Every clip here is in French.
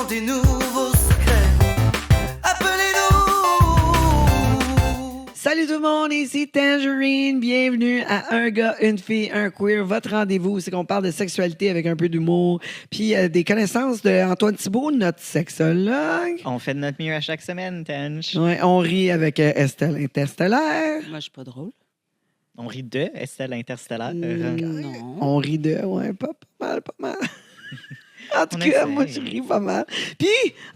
des nouveaux secrets. Appelez-nous. Salut tout le monde, ici Tangerine. Bienvenue à Un gars, une fille, un queer. Votre rendez-vous, c'est qu'on parle de sexualité avec un peu d'humour. Puis des connaissances d'Antoine Thibault, notre sexologue. On fait de notre mieux à chaque semaine, Tange. Ouais, on rit avec Estelle Interstellaire. Moi, je suis pas drôle. On rit de Estelle Interstellaire. Non. On rit de, ouais, pas mal. En tout On cas, essaie. moi, je ris pas mal. Puis,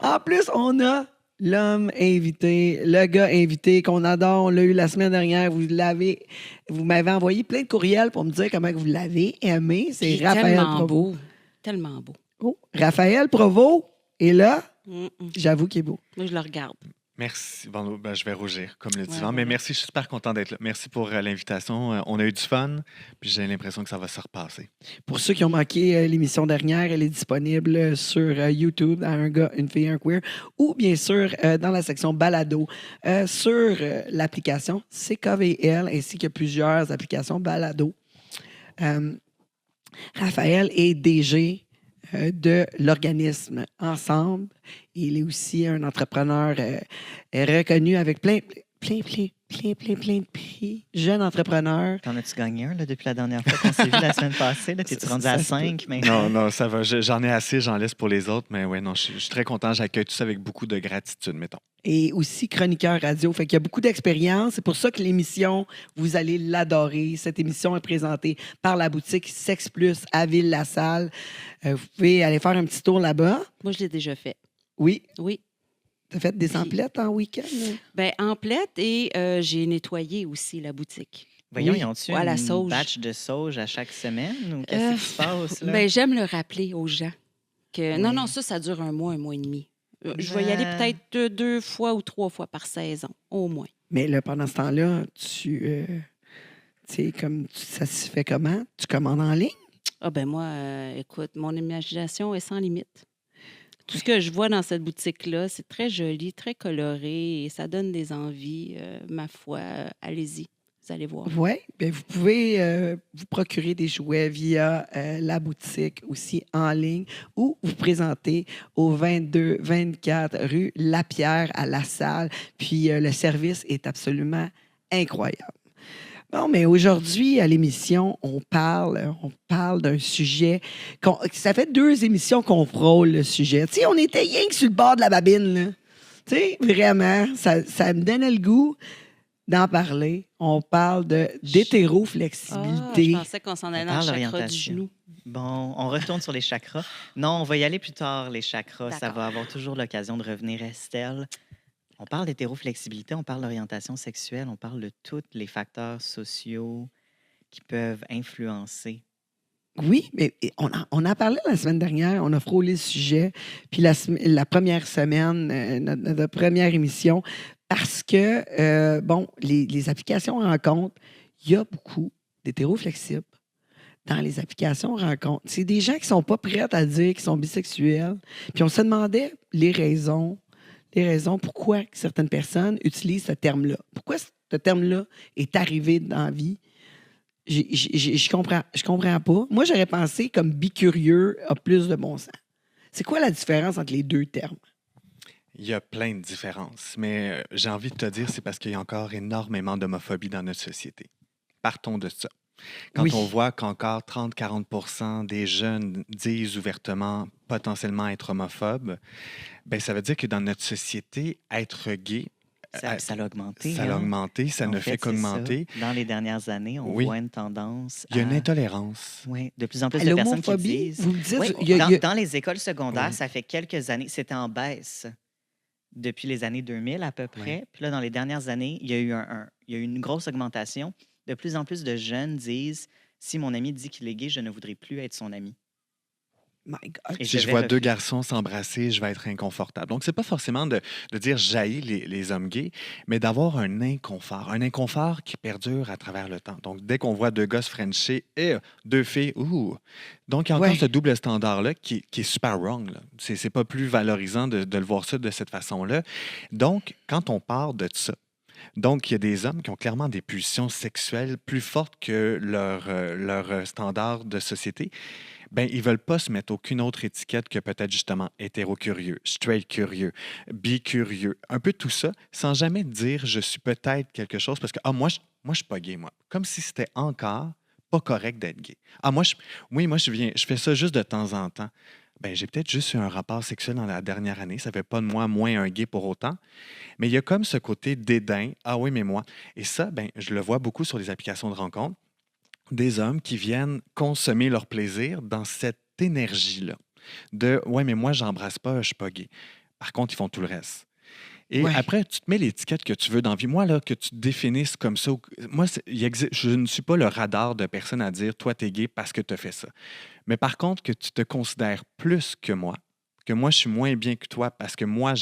en plus, on a l'homme invité, le gars invité qu'on adore. On l'a eu la semaine dernière. Vous m'avez envoyé plein de courriels pour me dire comment vous l'avez aimé. C'est Puis Raphaël tellement Provost. beau. Tellement beau. Oh, Raphaël Provost est là. Mm-mm. J'avoue qu'il est beau. Moi, je le regarde. Merci. Bon, ben, je vais rougir, comme le dit Ouais, Yvan. Mais ouais. merci, je suis super content d'être là. Merci pour l'invitation. On a eu du fun, puis j'ai l'impression que ça va se repasser. Pour ceux qui ont manqué l'émission dernière, elle est disponible sur YouTube, à Un gars, une fille, un queer, ou bien sûr dans la section balado sur l'application CKVL, ainsi que plusieurs applications balado. Raphaël est DG de l'organisme Ensemble. Il est aussi un entrepreneur reconnu avec plein de prix. Jeune entrepreneur. T'en as-tu gagné un là, depuis la dernière fois qu'on s'est vu la semaine passée? Là? T'es-tu rendu à Ça se 5 maintenant? Non, ça va. J'en ai assez, j'en laisse pour les autres. Mais ouais, non, je suis très content. J'accueille tout ça avec beaucoup de gratitude, mettons. Et aussi chroniqueur radio. Fait qu'il y a beaucoup d'expérience. C'est pour ça que l'émission, vous allez l'adorer. Cette émission est présentée par la boutique Sex Plus à Ville-la-Salle. Vous pouvez aller faire un petit tour là-bas. Moi, je l'ai déjà fait. Oui. Oui. T'as fait des emplettes en week-end? Ben, emplette et j'ai nettoyé aussi la boutique. Voyons, Oui. ils ont-tu Ouais, la une sauge. batch de sauge à chaque semaine? Ou qu'est-ce qui se passe? Là? Ben, j'aime le rappeler aux gens que Oui. non, ça dure un mois et demi. Je vais y aller peut-être 2 fois ou 3 fois par saison, au moins. Mais là, pendant ce temps-là, tu sais, ça se fait comment? Tu commandes en ligne? Ah ben moi, écoute, mon imagination est sans limite. Tout ce que je vois dans cette boutique-là, c'est très joli, très coloré et ça donne des envies. Ma foi, allez-y, vous allez voir. Oui, bien, vous pouvez vous procurer des jouets via la boutique aussi en ligne ou vous présenter au 22-24 rue Lapierre à La Salle. Puis le service est absolument incroyable. Bon, mais aujourd'hui, à l'émission, on parle d'un sujet. Ça fait 2 émissions qu'on frôle le sujet. Tu sais, on était rien que sur le bord de la babine, là. Tu sais, vraiment, ça me donnait le goût d'en parler. On parle Ah, d'hétéroflexibilité. je pensais qu'on s'en allait dans le parle chakra du d'orientation. genou. Bon, on retourne sur les chakras. Non, on va y aller plus tard, les chakras. Ça D'accord. va avoir toujours l'occasion de revenir, Estelle. On parle d'hétéroflexibilité, on parle d'orientation sexuelle, on parle de tous les facteurs sociaux qui peuvent influencer. Oui, mais on en parlait la semaine dernière. On a frôlé le sujet. Puis la première semaine, notre première émission, parce que, bon, les applications rencontres, il y a beaucoup d'hétéroflexibles dans les applications rencontres. C'est des gens qui sont pas prêts à dire qu'ils sont bisexuels. Puis on se demandait les raisons pourquoi certaines personnes utilisent ce terme-là. Pourquoi ce terme-là est arrivé dans la vie? Je comprends pas. Moi, j'aurais pensé comme bicurieux a plus de bon sens. C'est quoi la différence entre les 2 termes? Il y a plein de différences, mais j'ai envie de te dire, c'est parce qu'il y a encore énormément d'homophobie dans notre société. Partons de ça. Quand Oui. on voit qu'encore 30-40% des jeunes disent ouvertement potentiellement être homophobes, ben ça veut dire que dans notre société, être gay, Ça l'a augmenté. ça l'a hein? augmenté, ça En ne fait, fait qu'augmenter. c'est ça. Dans les dernières années, on Oui. voit une tendance Il y a une à... intolérance. Oui, de plus en plus de personnes qui L'homophobie, disent... vous me dites, Oui, il y a- dans les écoles secondaires, Oui. ça fait quelques années, c'était en baisse depuis les années 2000 à peu près. Puis là, dans les dernières années, il y a eu il y a eu une grosse augmentation. De plus en plus de jeunes disent « Si mon ami dit qu'il est gay, je ne voudrais plus être son ami. My God. Et Si je vais vois 2 refuser. garçons s'embrasser, je vais être inconfortable. Donc, c'est pas forcément de dire j'haïs les hommes gays, mais d'avoir un inconfort qui perdure à travers le temps. Donc, dès qu'on voit 2 gars se frencher et 2 filles, ouh! Donc, il y a encore Ouais. ce double standard-là qui est super wrong. Là. C'est pas plus valorisant de le voir ça de cette façon-là. Donc, quand on parle de ça, Donc, il y a des hommes qui ont clairement des pulsions sexuelles plus fortes que leur standard de société. Ben, ils veulent pas se mettre aucune autre étiquette que peut-être justement hétéro-curieux, straight-curieux, bi-curieux, un peu tout ça, sans jamais dire je suis peut-être quelque chose parce que moi je suis pas gay, moi. Comme si c'était encore pas correct d'être gay. Oui, moi je fais ça juste de temps en temps. Ben, j'ai peut-être juste eu un rapport sexuel dans la dernière année. Ça fait pas de moi moins un gay pour autant. Mais il y a comme ce côté dédain. Ah oui, mais moi. Et ça, ben, je le vois beaucoup sur les applications de rencontres. Des hommes qui viennent consommer leur plaisir dans cette énergie-là. De ouais, mais moi, j'embrasse pas, je suis pas gay. Par contre, ils font tout le reste. Et Ouais. après, tu te mets l'étiquette que tu veux dans la vie. Moi, là, que tu te définisses comme ça, moi, je ne suis pas le radar de personne à dire toi, t'es gay parce que tu as fait ça. Mais par contre, que tu te considères plus que moi, je suis moins bien que toi parce que moi,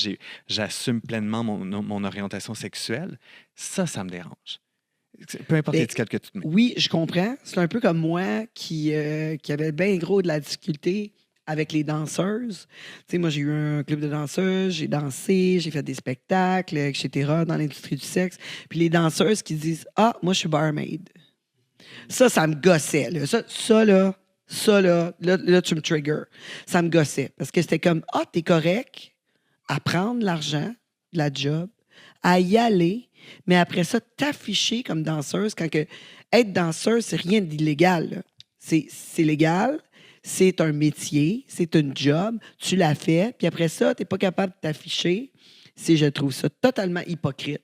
j'assume pleinement mon orientation sexuelle, ça me dérange. Peu importe Mais- l'étiquette que tu te mets. Oui, je comprends. C'est un peu comme moi qui avait bien gros de la difficulté avec les danseuses. Tu sais, moi, j'ai eu un club de danseuses, j'ai dansé, j'ai fait des spectacles, etc., dans l'industrie du sexe. Puis les danseuses qui disent ah, moi, je suis barmaid. Ça me gossait. Là. Là, tu me triggers. Ça me gossait. Parce que c'était comme ah, t'es correct à prendre l'argent, la job, à y aller, mais après ça, t'afficher comme danseuse quand que être danseuse, c'est rien d'illégal. Là. C'est légal, c'est un métier, c'est une job, tu l'as fait, puis après ça, tu n'es pas capable de t'afficher. Je trouve ça totalement hypocrite.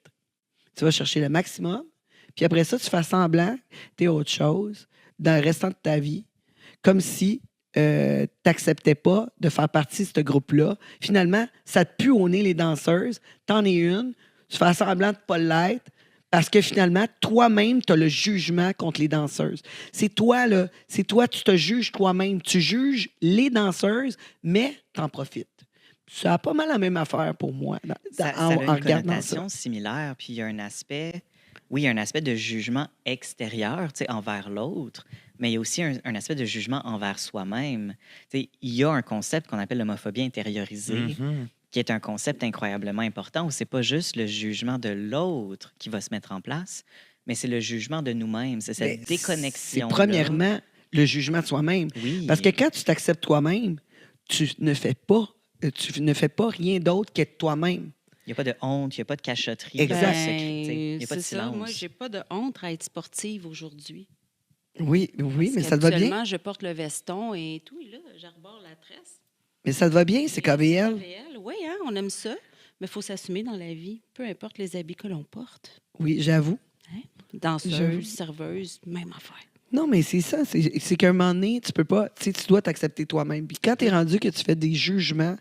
Tu vas chercher le maximum, puis après ça, tu fais semblant que tu es autre chose dans le restant de ta vie, comme si tu n'acceptais pas de faire partie de ce groupe-là. Finalement, ça te pue au nez les danseuses, t'en es une, tu fais semblant de ne pas l'être, parce que finalement, toi-même, tu as le jugement contre les danseuses. C'est toi, là. C'est toi, tu te juges toi-même. Tu juges les danseuses, mais t'en profites. Ça a pas mal la même affaire pour moi Ça a en une regardant ça. connotation similaire, puis il y a un aspect, oui, il y a un aspect de jugement extérieur, tu sais, envers l'autre, mais il y a aussi un aspect de jugement envers soi-même. Tu sais, il y a un concept qu'on appelle l'homophobie intériorisée, Mhm. qui est un concept incroyablement important, où c'est pas juste le jugement de l'autre qui va se mettre en place, mais c'est le jugement de nous-mêmes, c'est cette Ben, déconnexion. C'est premièrement le jugement de soi-même. Oui. Parce que quand tu t'acceptes toi-même, tu ne fais pas rien d'autre qu'être toi-même. Il n'y a pas de honte, il n'y a pas de cachotterie, il n'y a Exact. pas de sécurité, il n'y a pas de c'est ça. silence. Moi, j'ai pas de honte à être sportive aujourd'hui. Oui, oui, mais Parce ça te va bien. qu'habituellement, je porte le veston et tout, et là, j'arbore la tresse. Mais ça te va bien, c'est KVL. Oui, hein, on aime ça. Mais il faut s'assumer dans la vie, peu importe les habits que l'on porte. Oui, j'avoue. J'avoue. Danseuse, serveuse, même affaire. Non, mais c'est ça. C'est qu'à un moment donné, tu peux pas. Tu sais, tu dois t'accepter toi-même. Puis quand tu es rendu que tu fais des jugements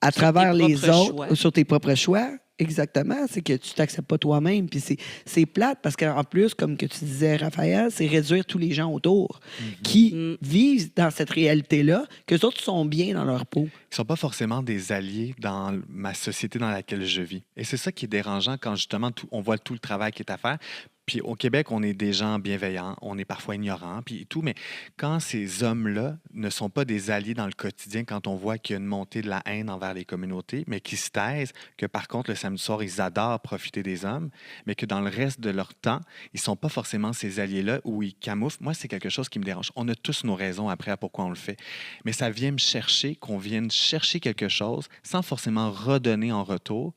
à Sur travers tes les propres autres, choix. ou sur tes propres choix, exactement, c'est que tu t'acceptes pas toi-même. Puis c'est plate parce qu'en plus, comme que tu disais, Raphaël, c'est réduire tous les gens autour qui Mm. vivent dans cette réalité-là, que les autres sont bien dans leur peau. Ils ne sont pas forcément des alliés dans ma société dans laquelle je vis. Et c'est ça qui est dérangeant quand justement on voit tout le travail qui est à faire. Puis au Québec, on est des gens bienveillants, on est parfois ignorants, puis tout, mais quand ces hommes-là ne sont pas des alliés dans le quotidien, quand on voit qu'il y a une montée de la haine envers les communautés, mais qui se taisent, que par contre, le samedi soir, ils adorent profiter des hommes, mais que dans le reste de leur temps, ils ne sont pas forcément ces alliés-là où ils camouflent. Moi, c'est quelque chose qui me dérange. On a tous nos raisons après à pourquoi on le fait, mais ça vient me chercher, qu'on vienne chercher quelque chose sans forcément redonner en retour,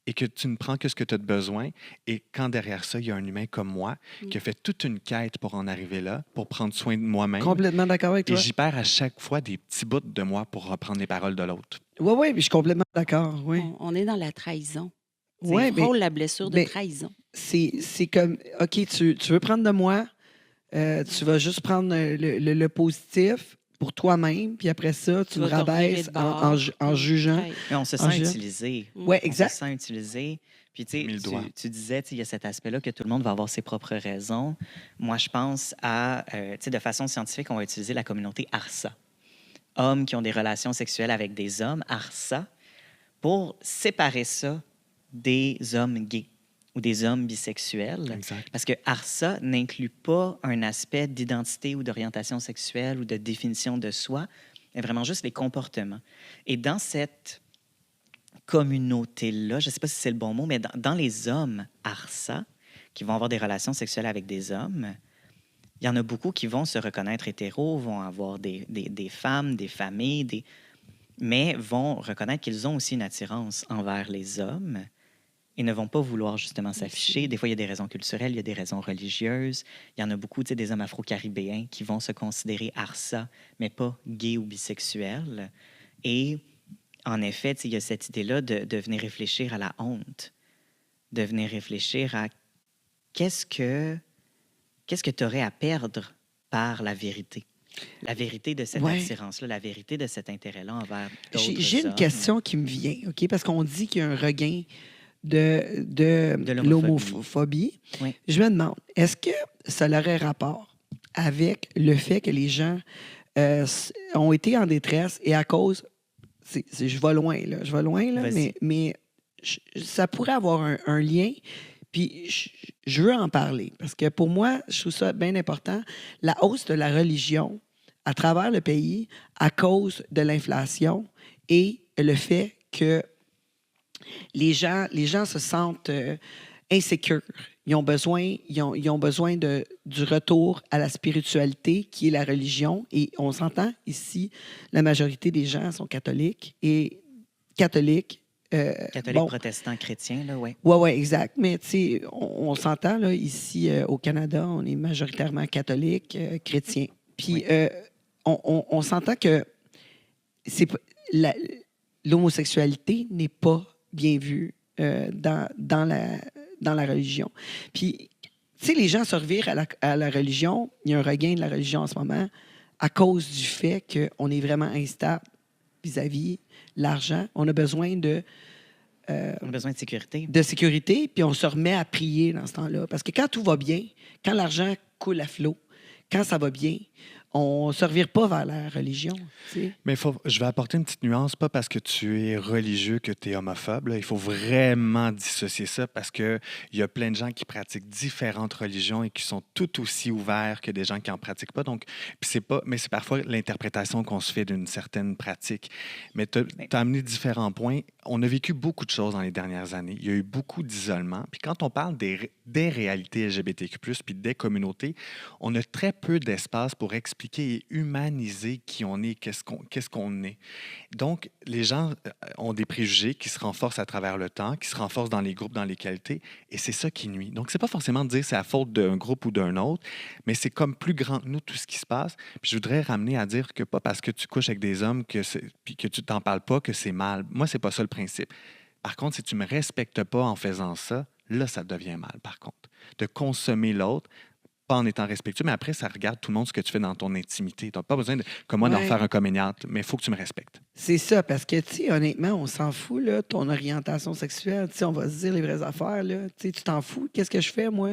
et que tu ne prends que ce que tu as de besoin. Et quand derrière ça, il y a un humain comme moi qui a fait toute une quête pour en arriver là, pour prendre soin de moi-même. Complètement d'accord avec Et toi. j'y perds à chaque fois des petits bouts de moi pour reprendre les paroles de l'autre. Oui, oui, je suis complètement d'accord. Oui. On est dans la trahison. Ouais, C'est mais frôle la blessure de mais- trahison. c'est comme, OK, tu veux prendre de moi, tu vas juste prendre le positif pour toi-même, puis après ça, tu me vas te revirer rabaisses de bord, en puis jugeant. trahir. Mais on se En sent géant. utilisé. Oui, On exact. se sent utilisé. Puis, tu Mis le sais, doigt. tu disais, tu sais, il y a cet aspect-là que tout le monde va avoir ses propres raisons. Moi, je pense à, tu sais, de façon scientifique, on va utiliser la communauté ARSA. Hommes qui ont des relations sexuelles avec des hommes, ARSA, pour séparer ça des hommes gays ou des hommes bisexuels. Exact. Parce que ARSA n'inclut pas un aspect d'identité ou d'orientation sexuelle ou de définition de soi, mais vraiment juste les comportements. Et dans cette communauté-là, je ne sais pas si c'est le bon mot, mais dans les hommes ARSA, qui vont avoir des relations sexuelles avec des hommes, il y en a beaucoup qui vont se reconnaître hétéros, vont avoir des femmes, des familles, mais vont reconnaître qu'ils ont aussi une attirance envers les hommes et ne vont pas vouloir justement s'afficher. Des fois, il y a des raisons culturelles, il y a des raisons religieuses. Il y en a beaucoup, des hommes afro-caribéens qui vont se considérer ARSA, mais pas gays ou bisexuels. Et en effet, il y a cette idée-là de venir réfléchir à la honte, de venir réfléchir à qu'est-ce que tu aurais à perdre par la vérité. La vérité de cette attirance-là, la vérité de cet intérêt-là envers d'autres hommes. J'ai une question qui me vient, OK? Parce qu'on dit qu'il y a un regain de l'homophobie. Oui. Je me demande, est-ce que ça aurait rapport avec le fait que les gens ont été en détresse et à cause... je vais loin, là, mais ça pourrait avoir un lien. Puis je veux en parler parce que pour moi, je trouve ça bien important. La hausse de la religion à travers le pays à cause de l'inflation et le fait que les gens se sentent insécures. Ils ont besoin du retour à la spiritualité qui est la religion. Et on s'entend ici, la majorité des gens sont catholiques et catholiques. Catholiques, protestants, chrétiens, là, oui. Oui, exact. Mais tu sais, on s'entend, là, ici au Canada, on est majoritairement catholiques, chrétiens. Puis on s'entend que l'homosexualité n'est pas bien vue dans la religion. Puis, tu sais, les gens se revirent à la religion. Il y a un regain de la religion en ce moment à cause du fait qu'on est vraiment instable vis-à-vis l'argent. On a besoin de sécurité. De sécurité, puis on se remet à prier dans ce temps-là. Parce que quand tout va bien, quand l'argent coule à flot, quand ça va bien, on ne se revire pas vers la religion. T'sais. Mais je vais apporter une petite nuance, pas parce que tu es religieux que tu es homophobe. Là. Il faut vraiment dissocier ça parce qu'il y a plein de gens qui pratiquent différentes religions et qui sont tout aussi ouverts que des gens qui n'en pratiquent pas. Donc, c'est parfois l'interprétation qu'on se fait d'une certaine pratique. Mais tu as amené différents points. On a vécu beaucoup de choses dans les dernières années. Il y a eu beaucoup d'isolement. Puis quand on parle des réalités LGBTQ+, puis des communautés, on a très peu d'espace pour expliquer et humaniser qui on est, qu'est-ce qu'on est. Donc, les gens ont des préjugés qui se renforcent à travers le temps, qui se renforcent dans les groupes, dans les qualités, et c'est ça qui nuit. Donc, c'est pas forcément de dire c'est la faute d'un groupe ou d'un autre, mais c'est comme plus grand que nous, tout ce qui se passe. Puis je voudrais ramener à dire que pas parce que tu couches avec des hommes puis que tu t'en parles pas que c'est mal. Moi, c'est pas ça le principe. Par contre, si tu me respectes pas en faisant ça, là, ça devient mal, par contre. De consommer l'autre, pas en étant respectueux, mais après, ça regarde tout le monde ce que tu fais dans ton intimité. Tu n'as pas besoin, comme moi, d'en faire un comédiante, mais il faut que tu me respectes. C'est ça, parce que, tu sais, honnêtement, on s'en fout, là, ton orientation sexuelle. Tu sais, on va se dire les vraies affaires, là. Tu sais, tu t'en fous. Qu'est-ce que je fais, moi,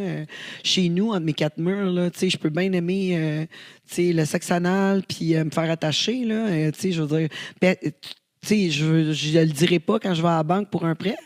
chez nous, entre mes quatre murs, là? Tu sais, je peux bien aimer, tu sais, le sexe anal, puis me faire attacher, là. Tu sais, je veux dire, tu sais, je ne le dirai pas quand je vais à la banque pour un prêt.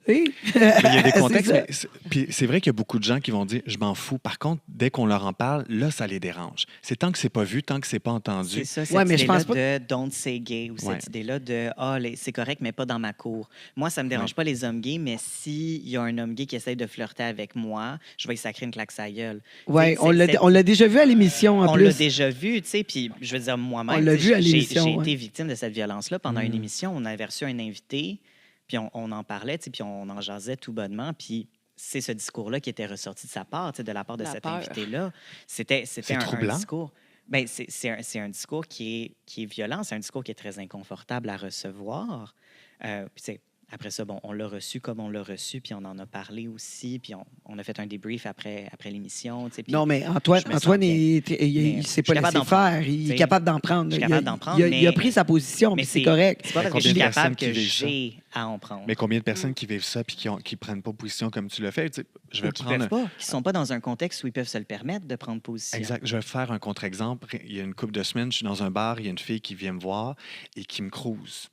Oui. Mais il y a des contextes. Puis c'est vrai qu'il y a beaucoup de gens qui vont dire je m'en fous. Par contre, dès qu'on leur en parle, là, ça les dérange. C'est tant que c'est pas vu, tant que c'est pas entendu. C'est ça, cette idée-là de don't say gay ou cette idée-là de c'est correct, mais pas dans ma cour. Moi, ça me dérange pas les hommes gays, mais s'il y a un homme gay qui essaye de flirter avec moi, je vais lui sacrer une claque sa gueule. Oui, on l'a déjà vu à l'émission en plus. On l'a déjà vu, tu sais, puis je veux dire, moi-même, j'ai été victime de cette violence-là pendant une émission. On avait reçu un invité. Puis on en parlait, puis on en jasait tout bonnement. Puis c'est ce discours-là qui était ressorti de sa part, de la part de cet invité-là. C'était un discours... Bien, c'est un discours qui est violent. C'est un discours qui est très inconfortable à recevoir. Puis après ça, bon, on l'a reçu comme on l'a reçu, puis on en a parlé aussi, puis on a fait un débrief après l'émission. Non, mais Antoine, il s'est pas laissé faire. Il est capable d'en prendre. Il a pris sa position, mais c'est correct. C'est pas parce que je suis capable que j'ai à en prendre. Mais combien de personnes qui vivent ça puis qui prennent pas position comme tu l'as fait? Je vais prendre... qui sont pas dans un contexte où ils peuvent se le permettre de prendre position. Exact. Je vais faire un contre-exemple. Il y a une couple de semaines, je suis dans un bar, il y a une fille qui vient me voir et qui me crouse.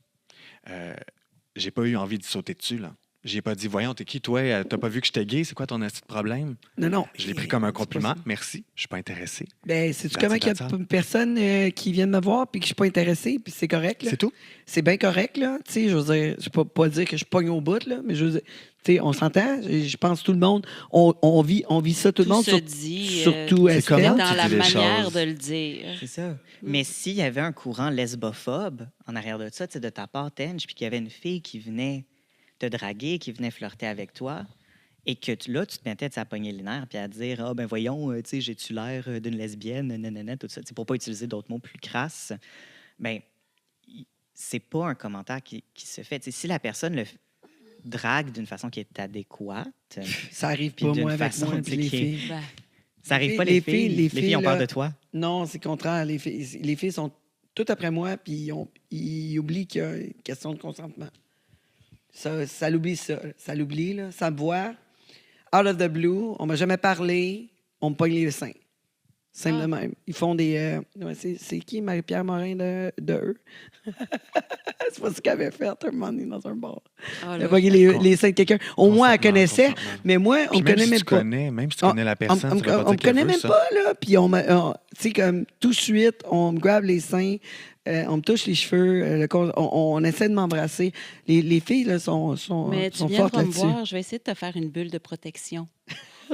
J'ai pas eu envie de sauter dessus, là. J'ai pas dit, voyons, t'es qui, toi? T'as pas vu que j'étais gay? C'est quoi ton petit problème? Non. Je l'ai pris comme un C'est pas compliment. ça. Merci. Je suis pas intéressé. Ben, c'est-tu That's comment it, qu'il y a that's all. personne qui vient de me voir puis que je suis pas intéressé, puis c'est correct, là? C'est tout? C'est bien correct, là. Tu sais, je veux dire, je peux pas dire que je pogne au bout, là, mais je veux dire, tu sais, on s'entend. Je pense que tout le monde, on vit ça, tout le monde, se dit, surtout c'est Estelle. comment dans tu la dis les manière choses. de le dire. C'est ça. Mais s'il y avait un courant lesbophobe en arrière de ça, tu sais, de ta part, Tench, puis qu'il y avait une fille qui venait te draguer, qui venait flirter avec toi, et que là, tu te mettais à pogner les nerfs puis à dire ah ben voyons, tu sais, j'ai-tu l'air d'une lesbienne, nanana, tout ça, tu sais, pour pas utiliser d'autres mots plus crasses, ben c'est pas un commentaire qui se fait. Tu sais, si la personne le drague d'une façon qui est adéquate, Ça arrive Puis pas, d'une moi, avec façon, moi, tu sais, les qui est- filles. Ben, ça arrive filles- pas les les filles- filles. les Les filles, filles ont peur là, de toi. Non, c'est le contraire. Les filles sont toutes après moi, puis ils oublient qu'il y a une question de consentement. Ça l'oublie, ça. Ça l'oublie, là. Ça me voit. Out of the blue, on m'a jamais parlé, on me pogne les seins. Simple de même. Ils font des... ouais, c'est qui, Marie-Pierre Morin de eux? C'est pas ce qu'elle avait fait un moment donné dans un bar. ah, Elle là, a pogné les seins de quelqu'un. Au moins, elle connaissait, mais moi, on Puis me connaît si même tu pas. connais, même si tu On- connais la personne, on ça veut pas me dire qu'elle connaît veut même ça. pas, là. Puis, tu sais, comme tout de suite, on me grave les seins, on me touche les cheveux, on essaie de m'embrasser. Les filles, là, sont Mais tu sont viendras fortes me là-dessus. voir, je vais essayer de te faire une bulle de protection.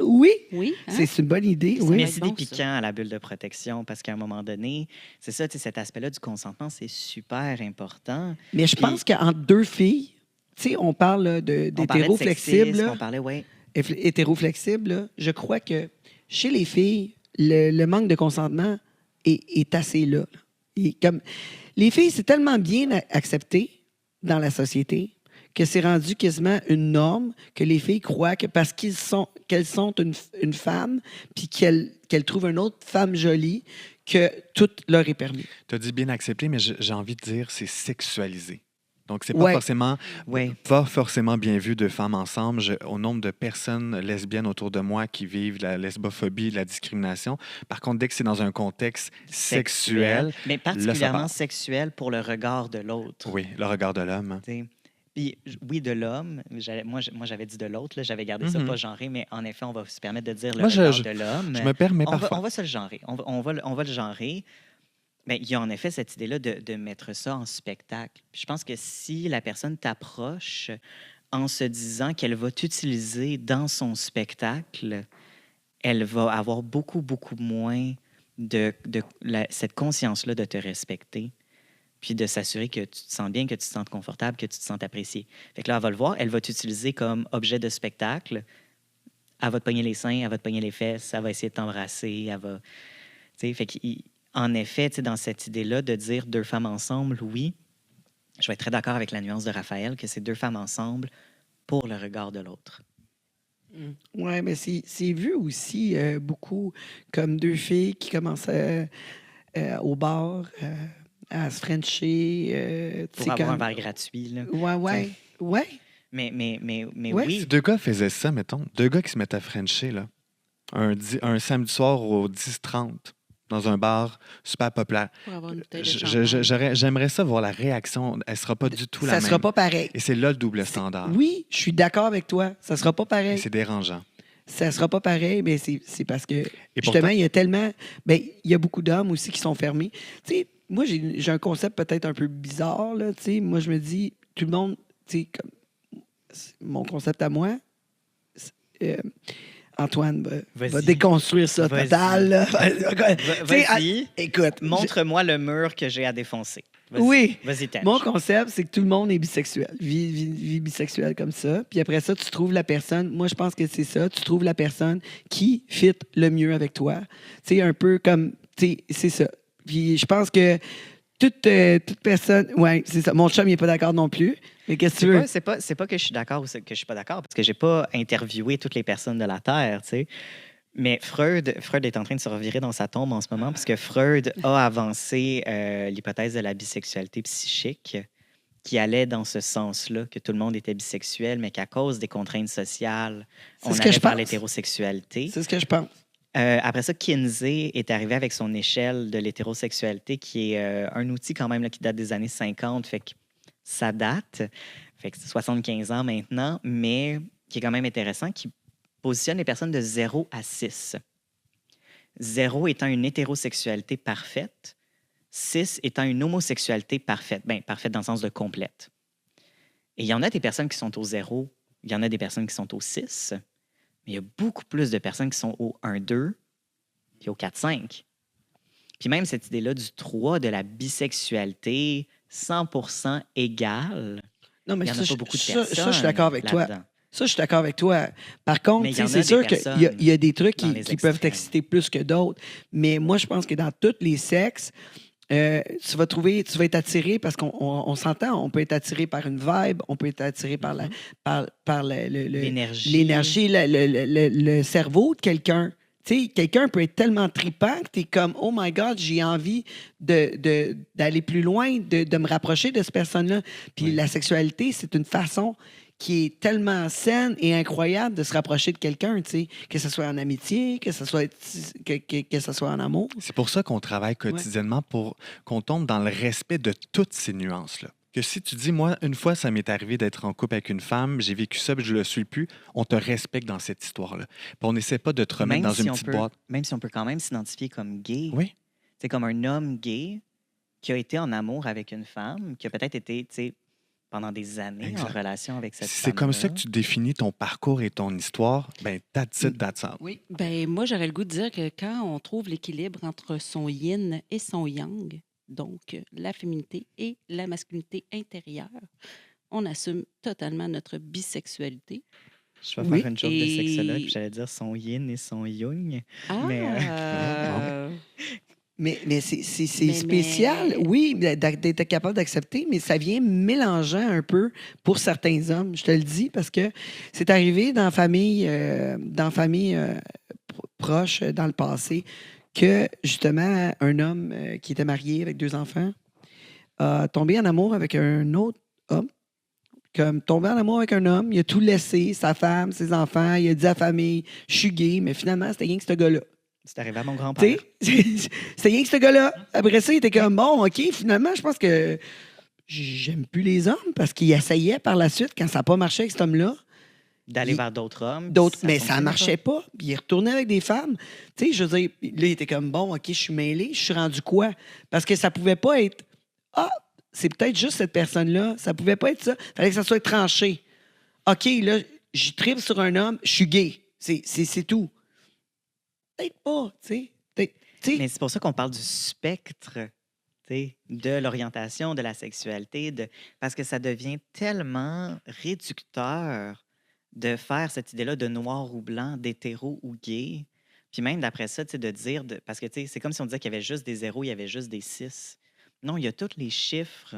Oui, Oui, hein? c'est une bonne idée, Ça oui. Mais va être c'est bon, des piquants à la bulle de protection parce qu'à un moment donné, c'est ça, tu sais, cet aspect-là du consentement, c'est super important. Mais je Puis- pense qu'entre deux filles, tu sais, on parle là, On parlait de d'hétéro-flexible, sexisme, là. on parlait, ouais. Hétéro-flexible, là, je crois que chez les filles, le manque de consentement est assez là. Comme, les filles, c'est tellement bien accepté dans la société que c'est rendu quasiment une norme que les filles croient que parce qu'elles sont une femme puis qu'elles trouvent une autre femme jolie, que tout leur est permis. Tu as dit bien accepté, mais j'ai envie de dire c'est sexualisé. Donc, c'est Ouais. Ouais. pas forcément bien vu de femmes ensemble. Au nombre de personnes lesbiennes autour de moi qui vivent la lesbophobie, la discrimination. Par contre, dès que c'est dans un contexte sexuel, Mais ça particulièrement part. sexuel pour le regard de l'autre. oui, le regard de l'homme. Tu sais. Puis, oui, de l'homme. Moi, j'avais dit de l'autre. Là, j'avais gardé ça Mhm. pas genré, mais en effet, on va se permettre de dire le Moi, regard de l'homme. Je me permets On va, parfois. on va se le genrer. On va le genrer. Mais il y a en effet cette idée-là de mettre ça en spectacle. Puis je pense que si la personne t'approche en se disant qu'elle va t'utiliser dans son spectacle, elle va avoir beaucoup, beaucoup moins cette conscience-là de te respecter, puis de s'assurer que tu te sens bien, que tu te sens confortable, que tu te sens apprécié. Fait que là, elle va le voir, elle va t'utiliser comme objet de spectacle. Elle va te pogner les seins, elle va te pogner les fesses, elle va essayer de t'embrasser, elle va... Tu sais, fait qu'en effet, tu sais, dans cette idée-là de dire deux femmes ensemble, oui, je vais être très d'accord avec la nuance de Raphaël, que c'est deux femmes ensemble pour le regard de l'autre. Oui, mais c'est vu aussi beaucoup comme deux filles qui commencent au bar à se frencher. tu Pour sais, avoir un comme... verre gratuit, là. Ouais. Mais Ouais. oui, Si deux gars faisaient ça, mettons, deux gars qui se mettaient à frencher, là, un samedi soir au 10h30, dans un bar super populaire, Pour avoir une bouteille de champagne. j'aimerais ça voir la réaction. Elle sera pas du tout la Ça même. sera pas pareil. Et c'est là le double standard. Oui, je suis d'accord avec toi. Ça sera pas Et pareil. c'est dérangeant. Ça sera pas pareil, mais c'est parce que, Et justement, pourtant, il y a tellement... Ben, il y a beaucoup d'hommes aussi qui sont fermés. Tu sais, moi, j'ai un concept peut-être un peu bizarre, là, tu sais. Moi, je me dis, tout le monde, tu sais, comme... Mon concept à moi, Antoine va Vas-y. déconstruire ça Vas-y. total, là. Tu sais, vas-y, écoute, montre-moi le mur que j'ai à défoncer. Vas-y. Oui. Vas-y, Tench. mon concept, c'est que tout le monde est bisexuel. Vie bisexuelle comme ça. Puis après ça, tu trouves la personne. Moi, je pense que c'est ça. Tu trouves la personne qui fit le mieux avec toi. Tu sais, un peu comme. Tu sais, c'est ça. Puis je pense que toute personne. Ouais, c'est ça. Mon chum, il n'est pas d'accord non plus. Mais qu'est-ce que tu veux? C'est pas que je suis d'accord ou que je suis pas d'accord, parce que j'ai pas interviewé toutes les personnes de la Terre, tu sais. Mais Freud est en train de se revirer dans sa tombe en ce moment, parce que Freud a avancé l'hypothèse de la bisexualité psychique, qui allait dans ce sens-là, que tout le monde était bisexuel, mais qu'à cause des contraintes sociales, C'est on ce que allait je vers pense. l'hétérosexualité. C'est ce que je pense. Après ça, Kinsey est arrivé avec son échelle de l'hétérosexualité, qui est un outil quand même là, qui date des années 50, fait que ça date. fait que c'est 75 ans maintenant, mais qui est quand même intéressant, qui positionne les personnes de 0 à 6. 0 étant une hétérosexualité parfaite, 6 étant une homosexualité parfaite. Bien, parfaite dans le sens de complète. Et il y en a des personnes qui sont au 0, il y en a des personnes qui sont au 6, mais il y a beaucoup plus de personnes qui sont au 1-2 puis au 4-5. Puis même cette idée-là du 3, de la bisexualité 100% égale, Non, mais il n'y en ça, a pas je- beaucoup de ça, personnes ça, je suis d'accord avec toi. là-dedans. Ça, je suis d'accord avec toi. Par contre, Mais il y tu sais, en a c'est des sûr qu'il personnes y a des trucs dans les qui peuvent extrêmes. t'exciter plus que d'autres. Mais moi, je pense que dans tous les sexes, tu vas être attiré parce qu'on s'entend, on peut être attiré par une vibe, on peut être attiré par L'énergie. l'énergie, le cerveau de quelqu'un. Tu sais, quelqu'un peut être tellement trippant que tu es comme, oh my God, j'ai envie d'aller plus loin, de me rapprocher de cette personne-là. Puis Oui. la sexualité, c'est une façon qui est tellement saine et incroyable de se rapprocher de quelqu'un, tu sais, que ce soit en amitié, que ce soit en amour. C'est pour ça qu'on travaille quotidiennement pour qu'on tombe dans le respect de toutes ces nuances-là. Que si tu dis, moi, une fois, ça m'est arrivé d'être en couple avec une femme, j'ai vécu ça, puis je le suis plus, on te respecte dans cette histoire-là. Puis on n'essaie pas de te remettre dans une petite boîte. Même si on peut quand même s'identifier comme gay. Oui. C'est comme un homme gay qui a été en amour avec une femme, qui a peut-être été, tu sais, pendant des années Exact. en relation avec cette Si femme. c'est comme ça que tu définis ton parcours et ton histoire, ben that's it, that's all. Oui. Ben, moi, j'aurais le goût de dire que quand on trouve l'équilibre entre son yin et son yang, donc la féminité et la masculinité intérieure, on assume totalement notre bisexualité. Je vais Oui. faire une joke de Et- sexologue, puis j'allais dire son yin et son yang. Ah! Mais, Mais c'est Mais- spécial, mais- oui, d'être capable d'accepter, mais ça vient mélangeant un peu pour certains hommes, je te le dis, parce que c'est arrivé dans la famille, proche dans le passé que, justement, un homme qui était marié avec 2 enfants a tombé en amour avec un autre homme. Comme tombé en amour avec un homme, il a tout laissé, sa femme, ses enfants, il a dit à la famille, je suis gay, mais finalement, c'était rien que ce gars-là. c'est arrivé à mon Tu grand-père. sais, c'était rien que ce gars-là. Après ça, il était comme, bon, OK, finalement, je pense que j'aime plus les hommes parce qu'il essayait par la suite, quand ça n'a pas marché avec cet homme-là, D'aller Il- vers d'autres hommes. mais ça fonctionnait ne marchait pas. Puis il retournait avec des femmes. Tu sais, je veux dire, là, il était comme, bon, OK, je suis mêlé, je suis rendu quoi? Parce que ça pouvait pas être, ah, c'est peut-être juste cette personne-là. Ça pouvait pas être ça. Il fallait que ça soit tranché. OK, là, j'y tripe sur un homme, je suis gay. C'est tout. Peut-être pas, tu sais. Tu sais. Mais c'est pour ça qu'on parle du spectre, tu sais, de l'orientation, de la sexualité, parce que ça devient tellement réducteur de faire cette idée-là de noir ou blanc, d'hétéro ou gay. Puis même d'après ça, tu sais, de dire, parce que tu sais, c'est comme si on disait qu'il y avait juste des 0, il y avait juste des 6. Non, il y a tous les chiffres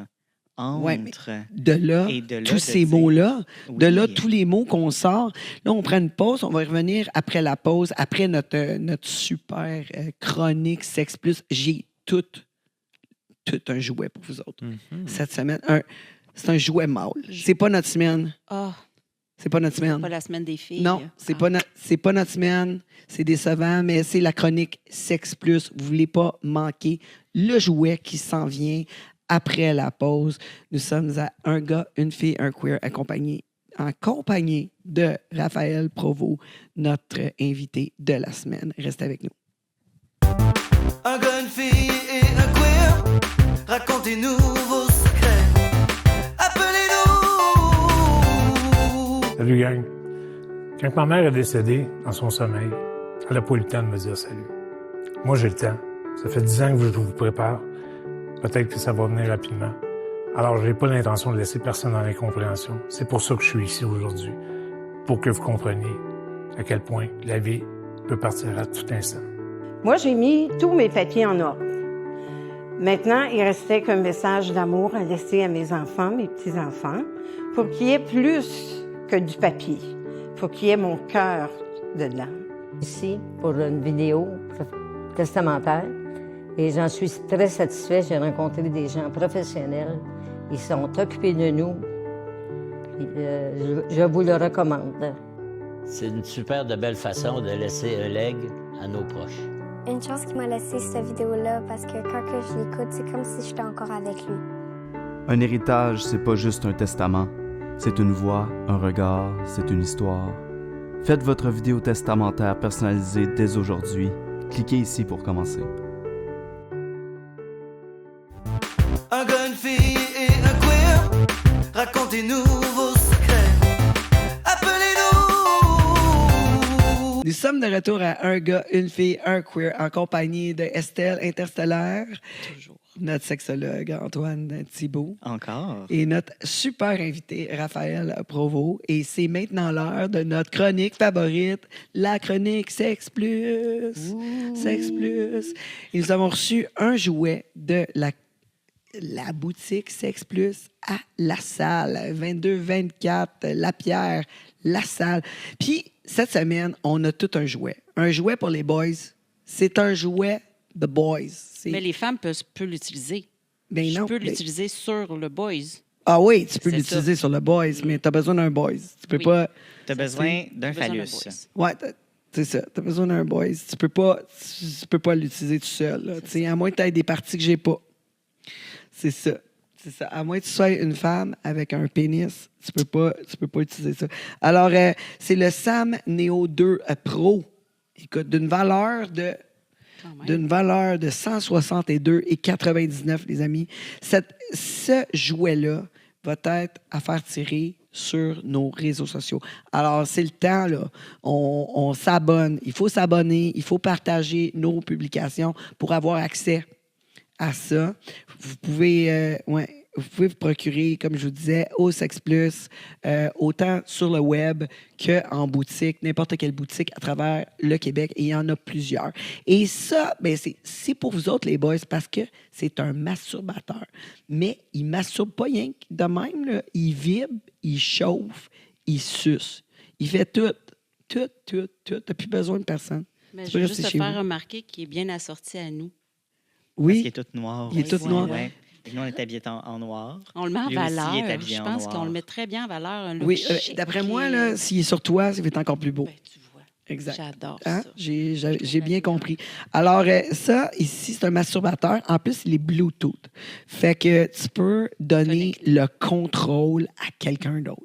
Ouais, mais entre De là, et de là. tous de ces dire, mots-là, de là, oui, tous les mots qu'on sort. Là, on prend une pause. On va y revenir après la pause, après notre super chronique Sex Plus. J'ai tout un jouet pour vous autres. Mhm. Cette semaine, c'est un jouet mâle. C'est pas notre semaine. Ah, C'est pas notre semaine. pas la semaine des filles. Non, c'est Ah. pas notre semaine. C'est décevant, mais c'est la chronique Sex Plus. Vous voulez pas manquer le jouet qui s'en vient après la pause. Nous sommes à un gars, une fille, un queer, en compagnie de Raphaël Provost, notre invité de la semaine. Restez avec nous. Un gars, une fille et un queer. Racontez-nous vos secrets. Appelez-nous. Salut gang. Quand ma mère est décédée dans son sommeil, elle n'a pas eu le temps de me dire salut. Moi, j'ai le temps. Ça fait 10 ans que je vous prépare. Peut-être que ça va venir rapidement. Alors, je n'ai pas l'intention de laisser personne dans l'incompréhension. C'est pour ça que je suis ici aujourd'hui. Pour que vous compreniez à quel point la vie peut partir à tout instant. Moi, j'ai mis tous mes papiers en ordre. Maintenant, il restait qu'un message d'amour à laisser à mes enfants, mes petits-enfants, pour qu'il y ait plus que du papier. Pour qu'il y ait mon cœur dedans. Ici pour une vidéo testamentaire et j'en suis très satisfaite. J'ai rencontré des gens professionnels. Ils sont occupés de nous. Puis, je vous le recommande. C'est une super de belle façon de laisser un legs à nos proches. Une chance qu'il m'a laissé cette vidéo-là parce que quand que je l'écoute, c'est comme si j'étais encore avec lui. Un héritage, c'est pas juste un testament. C'est une voix, un regard, c'est une histoire. Faites votre vidéo testamentaire personnalisée dès aujourd'hui. Cliquez ici pour commencer. Un gars, une fille et un queer, racontez-nous vos secrets. Appelez-nous. Nous sommes de retour à Un gars, une fille, un queer en compagnie de Estelle Interstellaire, Toujours. notre sexologue Antoine Thibault Encore. et notre super invité Raphaël Provost. Et c'est maintenant l'heure de notre chronique favorite, la chronique Sex Plus. Sex Plus. Et nous avons reçu un jouet de la boutique Sex Plus à La Salle, 22-24, La Pierre, La Salle. Puis, cette semaine, on a tout un jouet. Un jouet pour les boys. C'est un jouet de boys. Mais les femmes peuvent l'utiliser. Ben Je non, peux mais- l'utiliser sur le boys. Ah oui, tu peux C'est l'utiliser sur le boys, mais tu as besoin d'un boys. Tu peux Oui. pas... Tu as besoin d'un Besoin d'un phallus. boys. Ouais, c'est ça. Tu as besoin d'un boys. Tu peux pas l'utiliser tout seul. Là. Tu sais, à moins que tu aies des parties que j'ai pas. C'est ça. C'est ça. À moins que tu sois une femme avec un pénis, tu peux pas utiliser ça. Alors, c'est le Sam Neo 2 Pro. Écoute, d'une valeur de 162,99, les amis. Ce jouet-là va être à faire tirer sur nos réseaux sociaux. Alors, c'est le temps, là. On s'abonne. Il faut s'abonner. Il faut partager nos publications pour avoir accès à ça. Vous pouvez, vous pouvez vous procurer, comme je vous disais, au Sex Plus, autant sur le web qu'en boutique, n'importe quelle boutique à travers le Québec. Et il y en a plusieurs. Et ça, ben, c'est pour vous autres, les boys, parce que c'est un masturbateur. Mais il ne masturbe pas rien que de même. Là. Il vibre, il chauffe, il suce. Il fait tout. Tu n'as plus besoin de personne. Mais Tu je peux veux rester juste te chez faire vous. remarquer qu'il est bien assorti à nous. Parce Oui. qu'il est tout noir. Il est tout aussi, noir. ouais. Et nous, on est habillés en noir. On le met en Lui aussi, il est valeur. habillé Je en pense noir. qu'on le met très bien en valeur. Un look Oui, chic d'après et- moi, là, s'il est sur toi, ça va être encore plus beau. Ben, tu vois, Exact. j'adore Hein? ça. J'ai bien compris. Alors, ça, ici, c'est un masturbateur. En plus, il est Bluetooth. Fait que tu peux donner le contrôle à quelqu'un d'autre.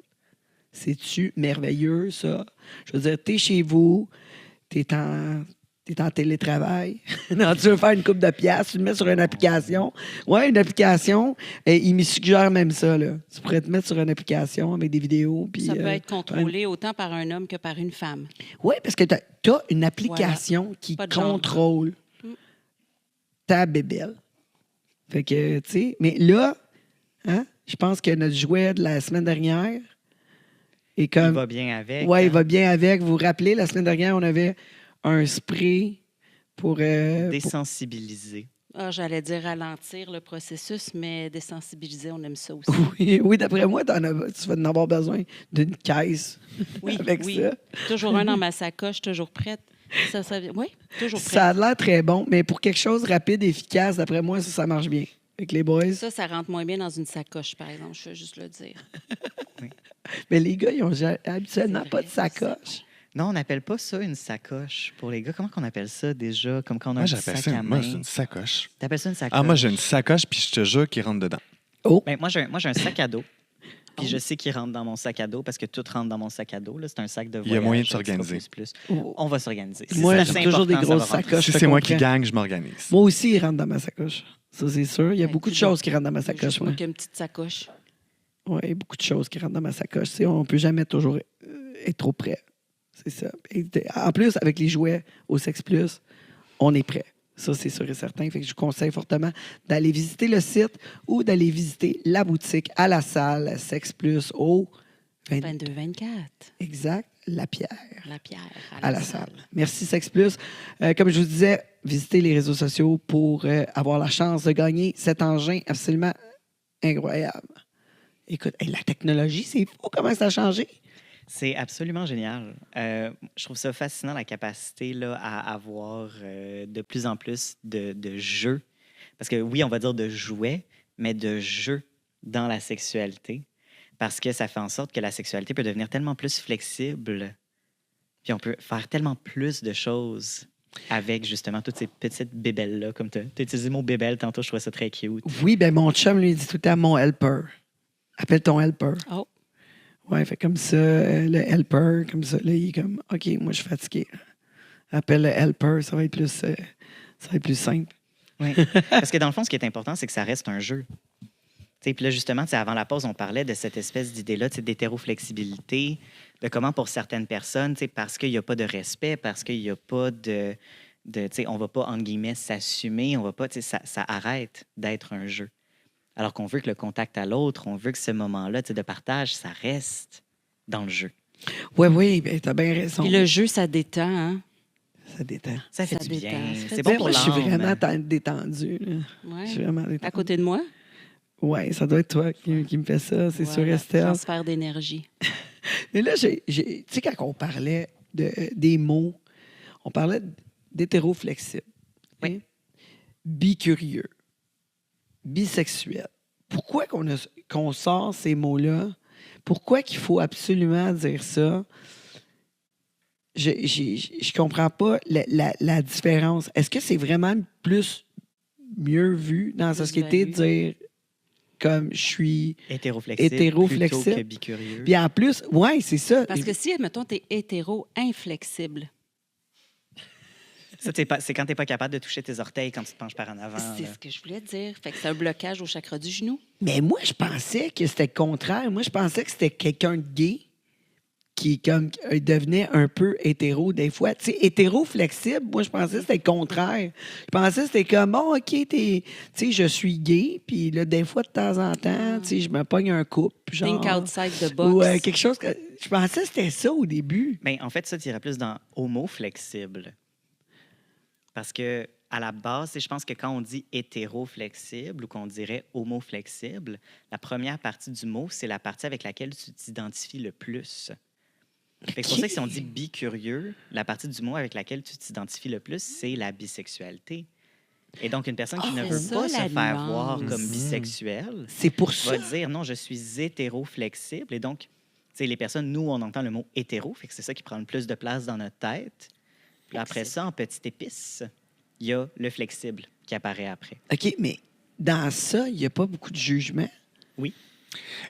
C'est-tu merveilleux, ça? Je veux dire, t'es chez vous, t'es en télétravail. Non, tu veux faire une coupe de piastres, tu le mets sur une application. Ouais, une application. Et il me suggère même ça, là. Tu pourrais te mettre sur une application avec des vidéos. Puis, Ça peut être contrôlé autant par un homme que par une femme. oui, parce que tu as une application qui Pas de genre. contrôle ta bébelle. Fait que, tu sais, mais là, hein, je pense que notre jouet de la semaine dernière est Il comme. va bien avec. Oui, il hein. va bien avec. Vous vous rappelez, la semaine dernière, on avait un spray pour. Désensibiliser. Ah, j'allais dire ralentir le processus, mais désensibiliser, on aime ça aussi. Oui, d'après moi, tu vas en avoir besoin d'une caisse Oui, avec oui. ça. Toujours un dans ma sacoche, toujours prête. Oui, toujours prête. Ça a l'air très bon, mais pour quelque chose de rapide et efficace, d'après moi, ça marche bien. Avec les boys. Ça rentre moins bien dans une sacoche, par exemple. Je veux juste le dire. Mais les gars, ils ont habituellement C'est pas vrai, de sacoche. Non, on n'appelle pas ça une sacoche. Pour les gars, comment qu'on appelle ça déjà? Comme quand on a Moi, un j'appelle sac ça à moi, main. c'est une sacoche. T'appelles ça une sacoche? Ah, moi, j'ai une sacoche, puis je te jure qu'il rentre dedans. Oh! Ben, moi, j'ai un sac à dos. Puis je sais qu'il rentre dans mon sac à dos parce que tout rentre dans mon sac à dos. Là. C'est un sac de Il y voyage. a moyen de un petit peu s'organiser. plus. Oh. On va s'organiser. Moi, C'est j'ai toujours des important, ça grosses va rentrer. sacoches. Si je te c'est moi qui comprends. gagne, je m'organise. Moi aussi, il rentre dans ma sacoche. Ça, c'est sûr. Il y a Ben, beaucoup de dis donc. choses qui rentrent dans ma sacoche. Juste moi qu'une petite sacoche. Oui, beaucoup de choses qui rentrent dans ma sacoche. Tu sais, on ne peut jamais toujours être trop prêt. C'est ça. Et en plus, avec les jouets au Sex Plus, on est prêt. Ça, c'est sûr et certain. Fait que je vous conseille fortement d'aller visiter le site ou d'aller visiter la boutique à La Salle Sex Plus au 22-24. exact, La Pierre. La pierre. À la salle. Merci Sex Plus. Comme je vous disais, visitez les réseaux sociaux pour avoir la chance de gagner cet engin absolument incroyable. Écoute, hey, la technologie, c'est fou comment ça a changé. C'est absolument génial. Je trouve ça fascinant, la capacité là, à avoir de plus en plus de jeux. Parce que oui, on va dire de jouets, mais de jeux dans la sexualité. Parce que ça fait en sorte que la sexualité peut devenir tellement plus flexible. Puis on peut faire tellement plus de choses avec justement toutes ces petites bébelles-là. Comme tu as utilisé le mot bébelle tantôt, je trouvais ça très cute. Oui, ben mon chum lui dit tout le temps mon helper. Appelle ton helper. Oh. Ouais, fait comme ça, le helper, comme ça, là, il est comme, OK, moi, je suis fatigué. Appelle le helper, ça va être plus simple. Oui. Parce que dans le fond, ce qui est important, c'est que ça reste un jeu. Puis là, justement, avant la pause, on parlait de cette espèce d'idée-là d'hétéroflexibilité, de comment pour certaines personnes, parce qu'il n'y a pas de respect, parce qu'il n'y a pas on ne va pas, entre guillemets, s'assumer, on va pas, ça arrête d'être un jeu. Alors qu'on veut que le contact à l'autre, on veut que ce moment-là de partage, ça reste dans le jeu. Oui, ben, t'as bien raison. Puis le jeu, ça détend, hein? Ça détend. Ça fait Ça du détend. bien. Ça fait C'est du bon bien. pour Moi, je suis l'âme. vraiment détendu. Là. Ouais. Je suis vraiment détendu. À côté de moi? Oui, ça doit être toi qui me fais ça, c'est sûr, Voilà, Estelle. transfert d'énergie. Mais là, tu sais, quand on parlait des mots, on parlait d'hétéroflexible, Oui. hein? Bicurieux, bisexuel. Pourquoi qu'on sort ces mots-là? Pourquoi qu'il faut absolument dire ça? Je comprends pas la différence. Est-ce que c'est vraiment mieux vu dans la Plus société de value. dire comme je suis Hétéroflexible plutôt que hétéroflexible? bicurieux. Puis en plus, oui, c'est ça. Parce que si, admettons, tu es hétéro-inflexible, Ça, c'est quand tu n'es pas capable de toucher tes orteils quand tu te penches par en avant. c'est là. ce que je voulais dire. Fait que c'est un blocage au chakra du genou. Mais moi, je pensais que c'était le contraire. Moi, je pensais que c'était quelqu'un de gay qui comme devenait un peu hétéro des fois. Tu sais, hétéro-flexible, moi, je pensais que c'était le contraire. Je pensais que c'était comme, bon, OK, tu sais, je suis gay, puis là, des fois, de temps en temps, tu sais, je me pogne un couple, genre... Think outside the box. Ou quelque chose que... Je pensais que c'était ça au début. Mais en fait, ça, tu irais plus dans homo-flexible. Parce que à la base, je pense que quand on dit hétéro-flexible ou qu'on dirait homo-flexible, la première partie du mot, c'est la partie avec laquelle tu t'identifies le plus. Fait que c'est pour ça que si on dit bicurieux, la partie du mot avec laquelle tu t'identifies le plus, c'est la bisexualité. Et donc, une personne qui ne c'est veut ça, pas la se faire voir nuance. comme bisexuelle C'est pour ça. va dire non, je suis hétéro-flexible. Et donc, tu sais, les personnes, nous, on entend le mot hétéro, fait que c'est ça qui prend le plus de place dans notre tête. Puis après ça, en petite épice, il y a le flexible qui apparaît après. OK, mais dans ça, il n'y a pas beaucoup de jugement. Oui.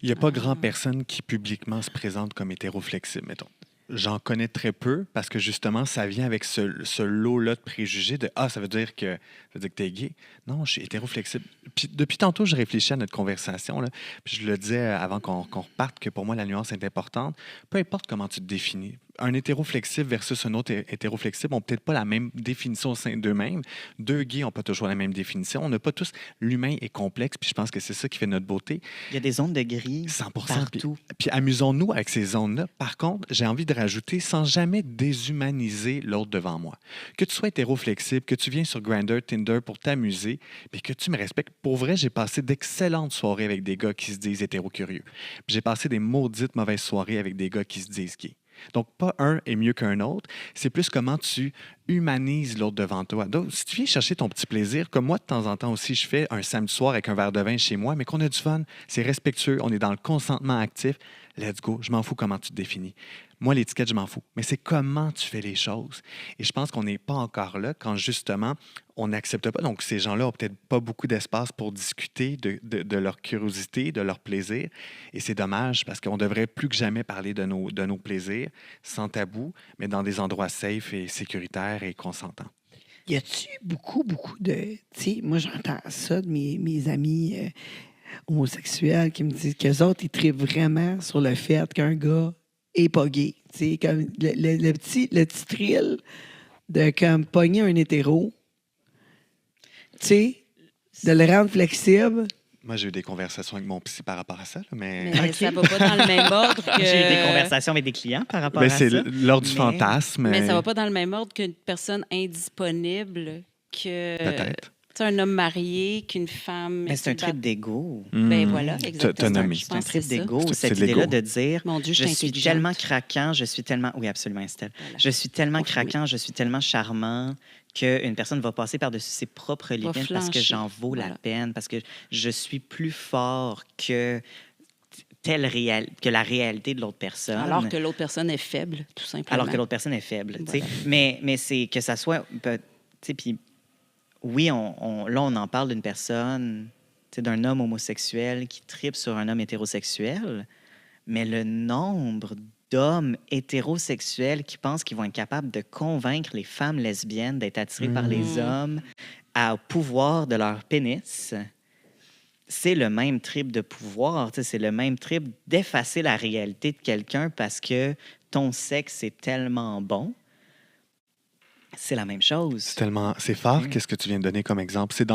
Il n'y a pas grand personne qui publiquement se présente comme hétéroflexible, mettons. J'en connais très peu parce que justement, ça vient avec ce lot-là de préjugés de « Ah, ça veut dire que tu es gay. » Non, je suis hétéroflexible. Puis depuis tantôt, je réfléchis à notre conversation, là, puis je le disais avant qu'on reparte que pour moi, la nuance est importante. Peu importe comment tu te définis. Un hétéroflexible versus un autre hétéroflexible n'ont peut-être pas la même définition au sein d'eux-mêmes. Deux gays n'ont pas toujours la même définition. On n'a pas tous... L'humain est complexe, puis je pense que c'est ça qui fait notre beauté. Il y a des zones de gris 100%. partout. Puis amusons-nous avec ces zones-là. Par contre, j'ai envie de rajouter sans jamais déshumaniser l'autre devant moi. Que tu sois hétéroflexible, que tu viens sur Grindr, Tinder pour t'amuser, mais que tu me respectes. Pour vrai, j'ai passé d'excellentes soirées avec des gars qui se disent hétérocurieux. Puis j'ai passé des maudites mauvaises soirées avec des gars qui se disent gays. Donc, pas un est mieux qu'un autre. C'est plus comment tu humanises l'autre devant toi. Donc, si tu viens chercher ton petit plaisir, comme moi, de temps en temps aussi, je fais un samedi soir avec un verre de vin chez moi, mais qu'on a du fun, c'est respectueux, on est dans le consentement actif, let's go. Je m'en fous comment tu te définis. Moi, l'étiquette, je m'en fous. Mais c'est comment tu fais les choses. Et je pense qu'on n'est pas encore là quand, justement, on n'accepte pas. Donc, ces gens-là n'ont peut-être pas beaucoup d'espace pour discuter de leur curiosité, de leur plaisir. Et c'est dommage parce qu'on devrait plus que jamais parler de nos plaisirs sans tabou, mais dans des endroits safe et sécuritaires et consentants. Y a-tu beaucoup de... Tu sais, moi, j'entends ça de mes amis homosexuels qui me disent qu'eux autres, ils trippent vraiment sur le fait qu'un gars est pas gay. Tu sais, comme le petit thrill de comme pogner un hétéro, tu sais, de le rendre flexible. Moi, j'ai eu des conversations avec mon psy par rapport à ça, là, mais... Mais ça va pas dans le même ordre que... J'ai eu des conversations avec des clients par rapport Ben, à c'est ça. l'ordre du Mais- fantasme. Mais ça va pas dans le même ordre qu'une personne indisponible, que... Peut-être. Tu sais, un homme marié, qu'une femme... Mais c'est un trip d'ego. Ben Hmm. voilà, exactement. Autonomie. Je C'est un pense que trip c'est ça. d'ego, C'est cette de l'ego. idée-là de dire Mon Dieu, je je suis suis intelligente. tellement craquant, je suis tellement... Oui, absolument, Estelle. Voilà. Je suis tellement Oui. craquant, je suis tellement charmant qu'une personne va passer par-dessus ses propres limites parce que flancher. j'en vaux la Voilà. peine, parce que je suis plus fort que que la réalité de l'autre personne. Alors que l'autre personne est faible, tout simplement. Alors que l'autre personne est faible. tu sais. Voilà. Mais c'est que ça soit... tu sais, puis oui, là, on en parle d'une personne, tu sais, d'un homme homosexuel qui tripe sur un homme hétérosexuel, Mais le nombre d'hommes hétérosexuels qui pensent qu'ils vont être capables de convaincre les femmes lesbiennes d'être attirées par les hommes au pouvoir de leur pénis, c'est le même trip de pouvoir. C'est le même trip d'effacer la réalité de quelqu'un parce que ton sexe est tellement bon. C'est la même chose. C'est fort, qu'est-ce que tu viens de donner comme exemple. C'est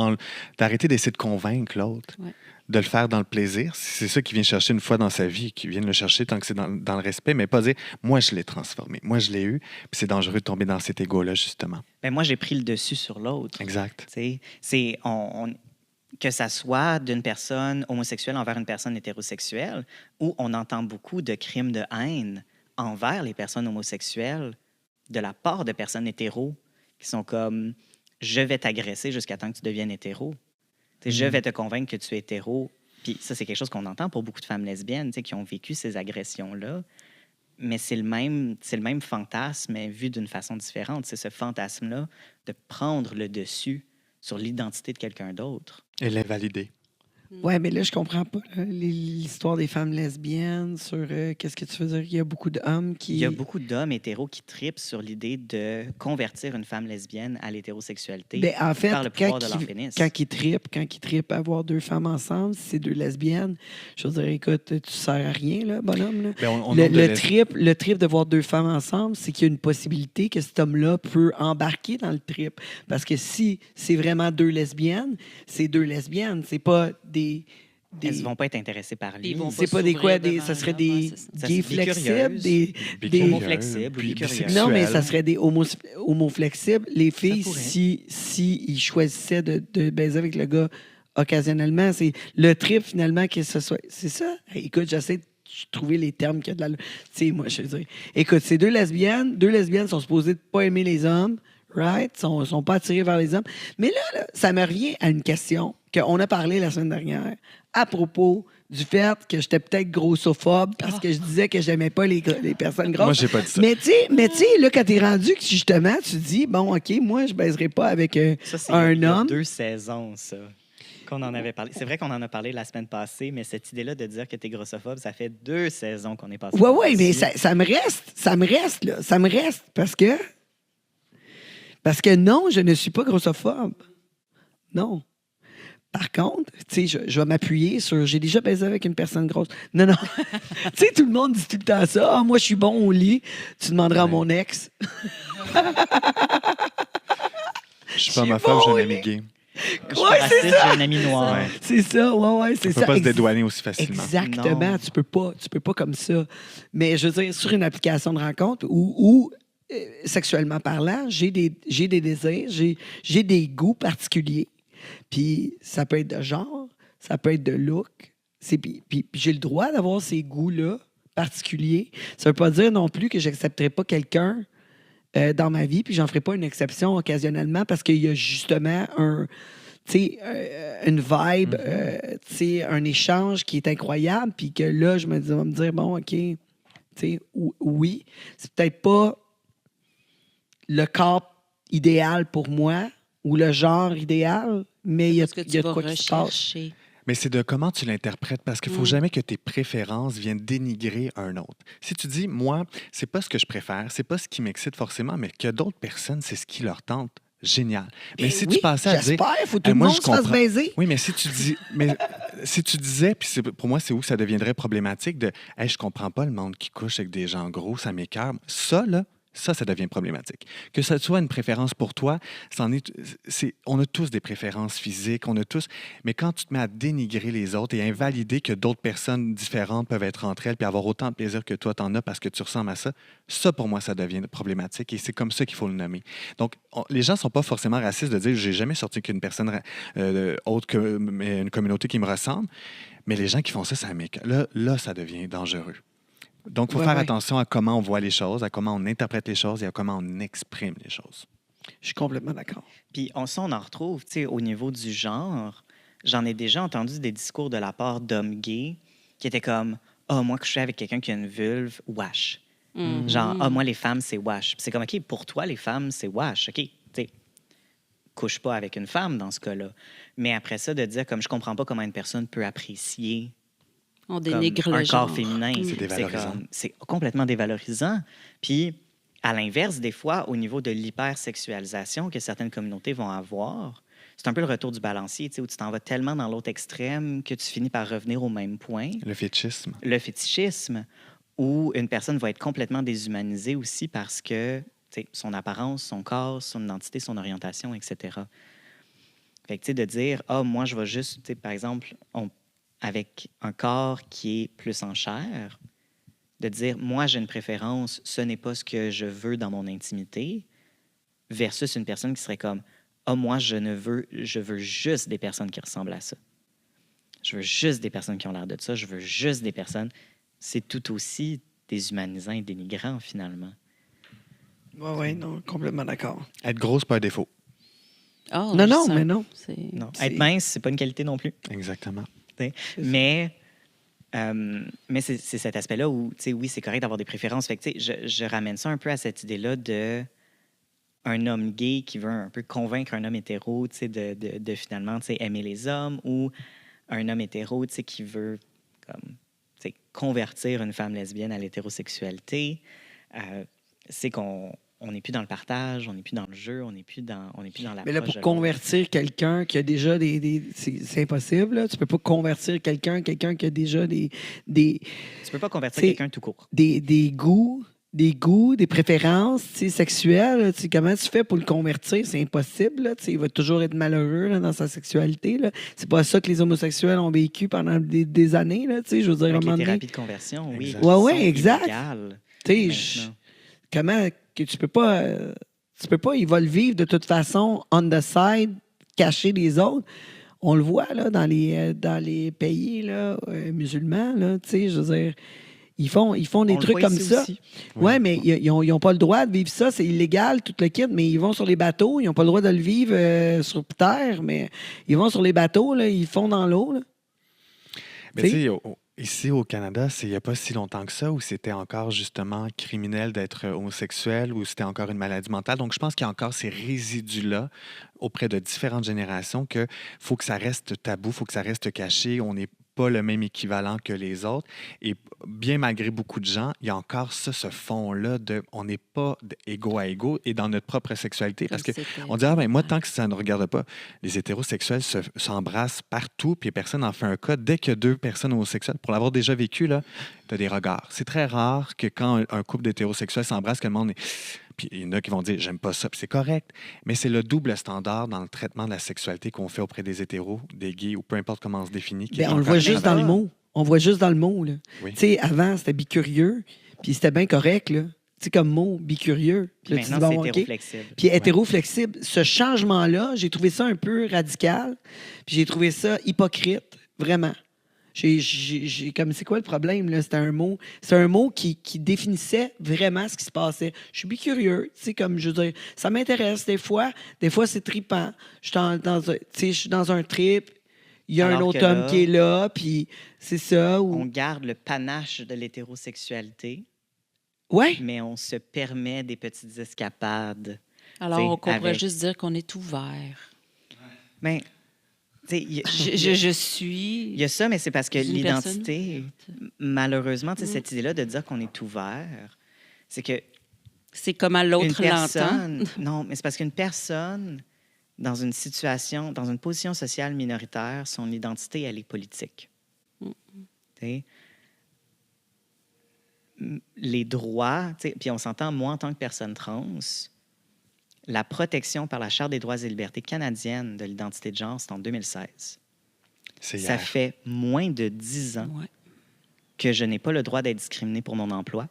d'arrêter d'essayer de convaincre l'autre, de le faire dans le plaisir. C'est ça qu'il vient chercher une fois dans sa vie, qu'il vient le chercher tant que c'est dans le respect, mais pas dire « moi, je l'ai transformé, moi, je l'ai eu », puis c'est dangereux de tomber dans cet égo-là, justement. Ben, moi, j'ai pris le dessus sur l'autre. Exact. Que ça soit d'une personne homosexuelle envers une personne hétérosexuelle, où on entend beaucoup de crimes de haine envers les personnes homosexuelles de la part de personnes hétéros qui sont comme « je vais t'agresser jusqu'à temps que tu deviennes hétéro ». Je vais te convaincre que tu es hétéro. Puis ça, c'est quelque chose qu'on entend pour beaucoup de femmes lesbiennes qui ont vécu ces agressions-là. Mais c'est le même fantasme, mais vu d'une façon différente. C'est ce fantasme-là de prendre le dessus sur l'identité de quelqu'un d'autre. Et l'invalider. Ouais, mais là, je comprends pas l'histoire des femmes lesbiennes sur qu'est-ce que tu veux dire? Il y a beaucoup d'hommes qui... Il y a beaucoup d'hommes hétéros qui tripent sur l'idée de convertir une femme lesbienne à l'hétérosexualité En fait, par le pouvoir de leur pénis. Quand ils trippent à avoir deux femmes ensemble, si c'est deux lesbiennes, je veux dire, écoute, tu sers à rien, là, bonhomme. Là. Le trip de voir deux femmes ensemble, c'est qu'il y a une possibilité que cet homme-là peut embarquer dans le trip. Parce que si c'est vraiment deux lesbiennes, c'est deux lesbiennes. C'est pas des... Elles ne vont pas être intéressées par lui. C'est pas des quoi, ça serait des gays flexibles, des homoflexibles, non, mais ça serait des homoflexibles. Les filles, si ils choisissaient de baiser avec le gars occasionnellement, c'est le trip finalement que ce soit. C'est ça. Hey, écoute, j'essaie de trouver les termes qu'il y a de la. Tu sais, moi, je veux dire. Écoute, c'est deux lesbiennes. Deux lesbiennes sont supposées de pas aimer les hommes. Right? Sont pas attirés vers les hommes. Mais là, ça me revient à une question qu'on a parlé la semaine dernière à propos du fait que j'étais peut-être grossophobe parce que je disais que j'aimais pas les personnes grosses. Moi, j'ai pas dit ça. Mais tu sais, là, quand t'es rendu que justement, tu dis, bon, OK, moi, je baiserai pas avec un homme. Il y a 2 saisons, ça, qu'on en avait parlé. C'est vrai qu'on en a parlé la semaine passée, mais cette idée-là de dire que t'es grossophobe, ça fait 2 saisons qu'on est passé. Oui, mais ça me reste, là. Ça me reste parce que non, je ne suis pas grossophobe. Non. Par contre, tu sais, je vais m'appuyer sur... J'ai déjà baisé avec une personne grosse. Non. Tu sais, tout le monde dit tout le temps ça. Ah, moi, je suis bon au lit. Tu demanderas à mon ex. Je suis pas ma femme, j'ai un ami gay. Ouais, c'est ça. J'ai un ami noir. Ouais. C'est ça, ouais, c'est ça. On peut pas se dédouaner aussi facilement. Exactement. Non. Tu peux pas comme ça. Mais je veux dire, sur une application de rencontre où sexuellement parlant, j'ai des désirs, j'ai des goûts particuliers. Puis ça peut être de genre, ça peut être de look. Puis j'ai le droit d'avoir ces goûts-là particuliers. Ça veut pas dire non plus que j'accepterai pas quelqu'un dans ma vie, puis j'en ferai pas une exception occasionnellement parce qu'il y a justement une vibe, un échange qui est incroyable, puis que là, je vais me dire, bon, OK, oui, c'est peut-être pas le corps idéal pour moi ou le genre idéal, mais il y a de quoi qui se passe. Mais c'est de comment tu l'interprètes, parce qu'il ne faut jamais que tes préférences viennent dénigrer un autre. Si tu dis, moi, c'est pas ce que je préfère, c'est pas ce qui m'excite forcément, mais que d'autres personnes, c'est ce qui leur tente, génial. Mais si tu passais à dire... J'espère, il faut que tout le monde se fasse baiser. Oui, mais si tu disais, puis pour moi, c'est où ça deviendrait problématique de « Hey, je comprends pas le monde qui couche avec des gens gros, ça m'écoeure. » Ça devient problématique. Que ce soit une préférence pour toi, on a tous des préférences physiques, mais quand tu te mets à dénigrer les autres et à invalider que d'autres personnes différentes peuvent être entre elles puis avoir autant de plaisir que toi t'en as parce que tu ressembles à ça pour moi, ça devient problématique et c'est comme ça qu'il faut le nommer. Donc, les gens ne sont pas forcément racistes de dire « j'ai jamais sorti qu'une personne autre qu'une communauté qui me ressemble », mais les gens qui font ça là, ça devient dangereux. Donc, il faut faire attention à comment on voit les choses, à comment on interprète les choses et à comment on exprime les choses. Je suis complètement d'accord. Puis on en retrouve, tu sais, au niveau du genre. J'en ai déjà entendu des discours de la part d'hommes gays qui étaient comme « Ah, moi, coucher avec quelqu'un qui a une vulve, wesh. Genre « Ah, moi, les femmes, c'est wesh. » Puis c'est comme « OK, pour toi, les femmes, c'est wesh. OK, tu sais, couche pas avec une femme dans ce cas-là. » Mais après ça, de dire comme « Je comprends pas comment une personne peut apprécier On comme dénigre le un corps genre. féminin. C'est dévalorisant. C'est complètement dévalorisant. Puis, à l'inverse, des fois, au niveau de l'hypersexualisation que certaines communautés vont avoir, c'est un peu le retour du balancier, tu sais, où tu t'en vas tellement dans l'autre extrême que tu finis par revenir au même point. Le fétichisme. Le fétichisme, où une personne va être complètement déshumanisée aussi parce que tu sais, son apparence, son corps, son identité, son orientation, etc. Fait que, tu sais, de dire, moi, je vais juste, tu sais, par exemple, avec un corps qui est plus en chair, de dire, moi, j'ai une préférence, ce n'est pas ce que je veux dans mon intimité, versus une personne qui serait comme, moi, je veux juste des personnes qui ressemblent à ça. Je veux juste des personnes qui ont l'air de ça. Je veux juste des personnes. C'est tout aussi déshumanisant et dénigrant, finalement. Oui, non, complètement d'accord. Être gros, c'est pas un défaut. Oh, Non, ça, mais non. Non. C'est- Être mince, c'est pas une qualité non plus. Exactement. Mais c'est cet aspect-là où, tu sais, oui, c'est correct d'avoir des préférences. Fait que, tu sais, je ramène ça un peu à cette idée-là de un homme gay qui veut un peu convaincre un homme hétéro, tu sais, de finalement, tu sais, aimer les hommes, ou un homme hétéro, tu sais, qui veut comme, tu sais, convertir une femme lesbienne à l'hétérosexualité. C'est qu'on n'est plus dans le partage, on n'est plus dans le jeu, on n'est plus dans l'approche. Mais là, pour de l'autre. convertir quelqu'un qui a déjà c'est impossible. Là. Tu peux pas convertir quelqu'un qui a déjà Tu peux pas convertir c'est- quelqu'un tout court. des goûts, des préférences sexuelles. Là. Comment tu fais pour le convertir? C'est impossible. Là. Il va toujours être malheureux là, dans sa sexualité. Là. C'est pas ça que les homosexuels ont vécu pendant des années. Là, je veux dire, à un Avec moment les donné, thérapies de conversion, oui. Exact. qui Ouais, sont ouais, exact. illégales tu sais, maintenant. comment que tu peux pas, ils vont le vivre de toute façon on the side, caché des autres. On le voit là dans les pays là, musulmans là, tu sais, je veux dire, ils font des On le trucs voit comme ici ça. aussi. Ouais, mais ils ont pas le droit de vivre ça, c'est illégal tout le kit, mais ils vont sur les bateaux, ils ont pas le droit de le vivre sur terre, mais ils vont sur les bateaux là, ils font dans l'eau là. Mais Tu tu sais? sais, ici au Canada, il n'y a pas si longtemps que ça où c'était encore justement criminel d'être homosexuel, où c'était encore une maladie mentale. Donc, je pense qu'il y a encore ces résidus-là auprès de différentes générations que faut que ça reste tabou, faut que ça reste caché. On n'est pas le même équivalent que les autres. Et bien malgré beaucoup de gens, il y a encore ce fond-là de on n'est pas égaux à égaux et dans notre propre sexualité. Parce que on dit, moi, tant que ça ne regarde pas, les hétérosexuels s'embrassent partout, puis personne n'en fait un cas. Dès qu'il y a deux personnes homosexuelles, pour l'avoir déjà vécu, tu as des regards. C'est très rare que quand un couple d'hétérosexuels s'embrasse, que le monde est... Puis il y en a qui vont dire, j'aime pas ça, puis c'est correct. Mais c'est le double standard dans le traitement de la sexualité qu'on fait auprès des hétéros, des gays, ou peu importe comment on se définit. qui est Ben, on le encore voit juste dans le présent. mot. On voit juste dans le mot. Là. Oui. Tu sais, avant, c'était bicurieux, puis c'était bien correct. Là. Tu sais, comme mot, bicurieux. Puis là, tu dis, Maintenant, c'est bon, OK. hétéroflexible. Puis Ouais. hétéro-flexible. Ce changement-là, j'ai trouvé ça un peu radical, puis j'ai trouvé ça hypocrite, vraiment. J'ai comme, c'est quoi le problème, là? C'est un mot qui définissait vraiment ce qui se passait. Je suis bicurieux, tu sais, comme, je veux dire, ça m'intéresse des fois c'est trippant. Je suis dans un trip, il y a un Alors autre que homme là, qui est là, puis c'est ça. On garde le panache de l'hétérosexualité, Ouais. mais on se permet des petites escapades. Alors, T'sais, on pourrait avec- juste dire qu'on est ouvert. Mais, tu sais, il Je suis. y a ça, mais c'est parce que une personne l'identité, ouverte. malheureusement, tu sais, cette idée-là de dire qu'on est ouvert, c'est que C'est comment une l'autre l'entend. personne... Non, mais c'est parce qu'une personne, dans une situation, dans une position sociale minoritaire, son identité, elle est politique. Tu sais, les droits, tu sais, puis on s'entend, moi, en tant que personne trans, la protection par la Charte des droits et libertés canadienne de l'identité de genre, c'est en 2016. C'est Ça hier. fait moins de 10 ans Ouais. que je n'ai pas le droit d'être discriminé pour mon emploi,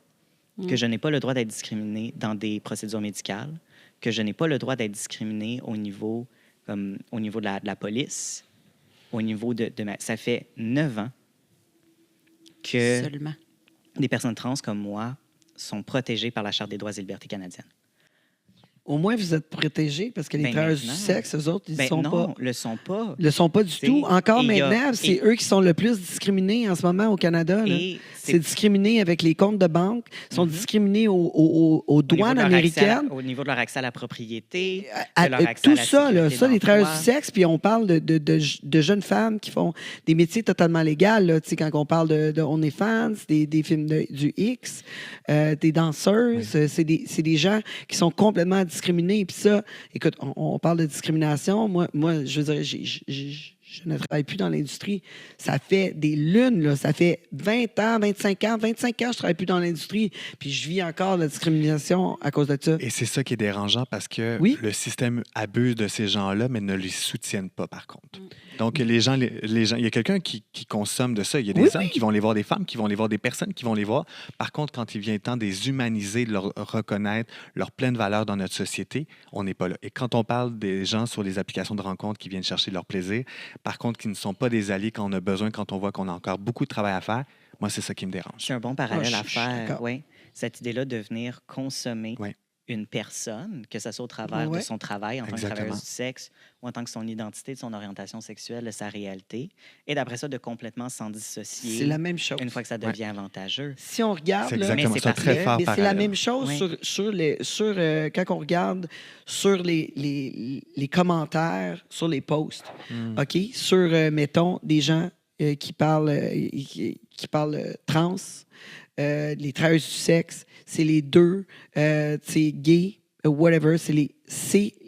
que je n'ai pas le droit d'être discriminé dans des procédures médicales, que je n'ai pas le droit d'être discriminé au niveau de la police, au niveau de ma... Ça fait 9 ans que Seulement. des personnes trans comme moi sont protégées par la Charte des droits et libertés canadienne. Au moins, vous êtes protégés parce que les travailleurs du maintenant. sexe, eux autres, ils Ben sont non, pas. le sont pas. Le sont pas du T'sais, tout. Encore et il y a- maintenant, c'est et- eux qui sont le plus discriminés en ce moment au Canada. Là. Et C'est discriminé avec les comptes de banque. Ils sont Mhm. discriminés aux au niveau douanes de leur accès américaines. au niveau de leur accès à la propriété, À- de leur accès à tout la ça, là, sécurité ça, les travailleurs du d'emploi. sexe, puis on parle de jeunes femmes qui font des métiers totalement légaux, là, tu sais, quand on parle de OnlyFans, des films du X, des danseuses, c'est des gens qui sont complètement discriminés. Puis ça, écoute, on parle de discrimination. Moi, je veux dire, je ne travaille plus dans l'industrie. Ça fait des lunes, là. Ça fait 20 ans, 25 ans, je travaille plus dans l'industrie. Puis je vis encore la discrimination à cause de ça. Et c'est ça qui est dérangeant parce que Oui. le système abuse de ces gens-là, mais ne les soutiennent pas, par contre. Donc, les gens, il y a quelqu'un qui consomme de ça. Il y a des Oui, hommes qui vont les voir, des femmes qui vont les voir, des personnes qui vont les voir. Par contre, quand il vient le temps de les humaniser, de leur reconnaître leur pleine valeur dans notre société, on n'est pas là. Et quand on parle des gens sur les applications de rencontres qui viennent chercher leur plaisir, par contre, qui ne sont pas des alliés quand on a besoin, quand on voit qu'on a encore beaucoup de travail à faire, moi, c'est ça qui me dérange. C'est un bon parallèle à je suis faire, d'accord. oui. Cette idée-là de venir consommer Ouais. une personne, que ce soit au travers Ouais. de son travail en tant que Exactement. travailleuse du sexe ou en tant que son identité, de son orientation sexuelle, de sa réalité, et d'après ça, de complètement s'en dissocier C'est la même chose. une fois que ça devient avantageux. Si on regarde, C'est là, exactement mais ça, c'est très parce fort mais c'est la parallèle. même chose Oui. quand on regarde sur les commentaires, sur les posts, OK? Sur, mettons, des gens qui parlent trans, les travailleurs du sexe, c'est les deux, gays, whatever, c'est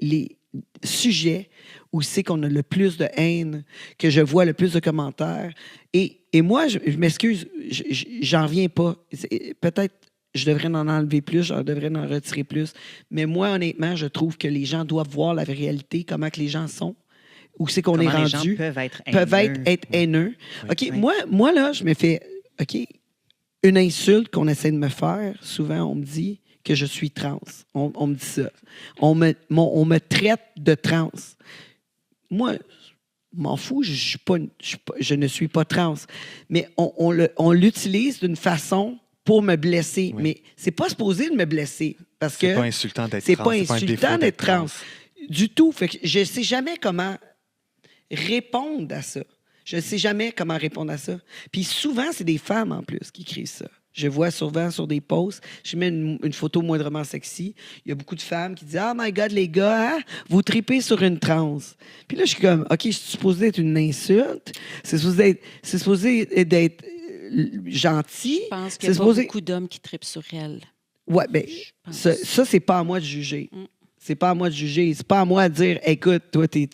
les sujets où c'est qu'on a le plus de haine, que je vois le plus de commentaires. Et moi, je m'excuse, j'en reviens pas. Peut-être je devrais en enlever plus, je devrais en retirer plus. Mais moi, honnêtement, je trouve que les gens doivent voir la réalité, comment que les gens sont, où c'est qu'on est Comment les gens rendu. peuvent être Peuvent haineux. être haineux. OK, Oui. moi, là, je me fais... OK, une insulte qu'on essaie de me faire, souvent, on me dit que je suis trans. On me dit ça. On me traite de trans. Moi, je m'en fous, je ne suis pas trans. Mais on l'utilise d'une façon pour me blesser. Oui. Mais c'est pas supposé de me blesser. Parce C'est que pas insultant d'être c'est trans. pas c'est un insultant défaut d'être trans. Du tout. Fait que je ne sais jamais comment répondre à ça. Je ne sais jamais comment répondre à ça. Puis souvent, c'est des femmes en plus qui écrivent ça. Je vois souvent sur des posts, je mets une photo moindrement sexy. Il y a beaucoup de femmes qui disent « Oh my God, les gars, hein, vous tripez sur une trans. » Puis là, je suis comme « OK, je suis supposé être une insulte. C'est supposé d'être gentil. Je pense qu'il C'est y a supposé... pas beaucoup d'hommes qui tripent sur elle. Ouais, bien, pense. ça c'est pas à moi de juger. Mm. C'est pas à moi de juger. C'est pas à moi de dire, écoute, toi, t'es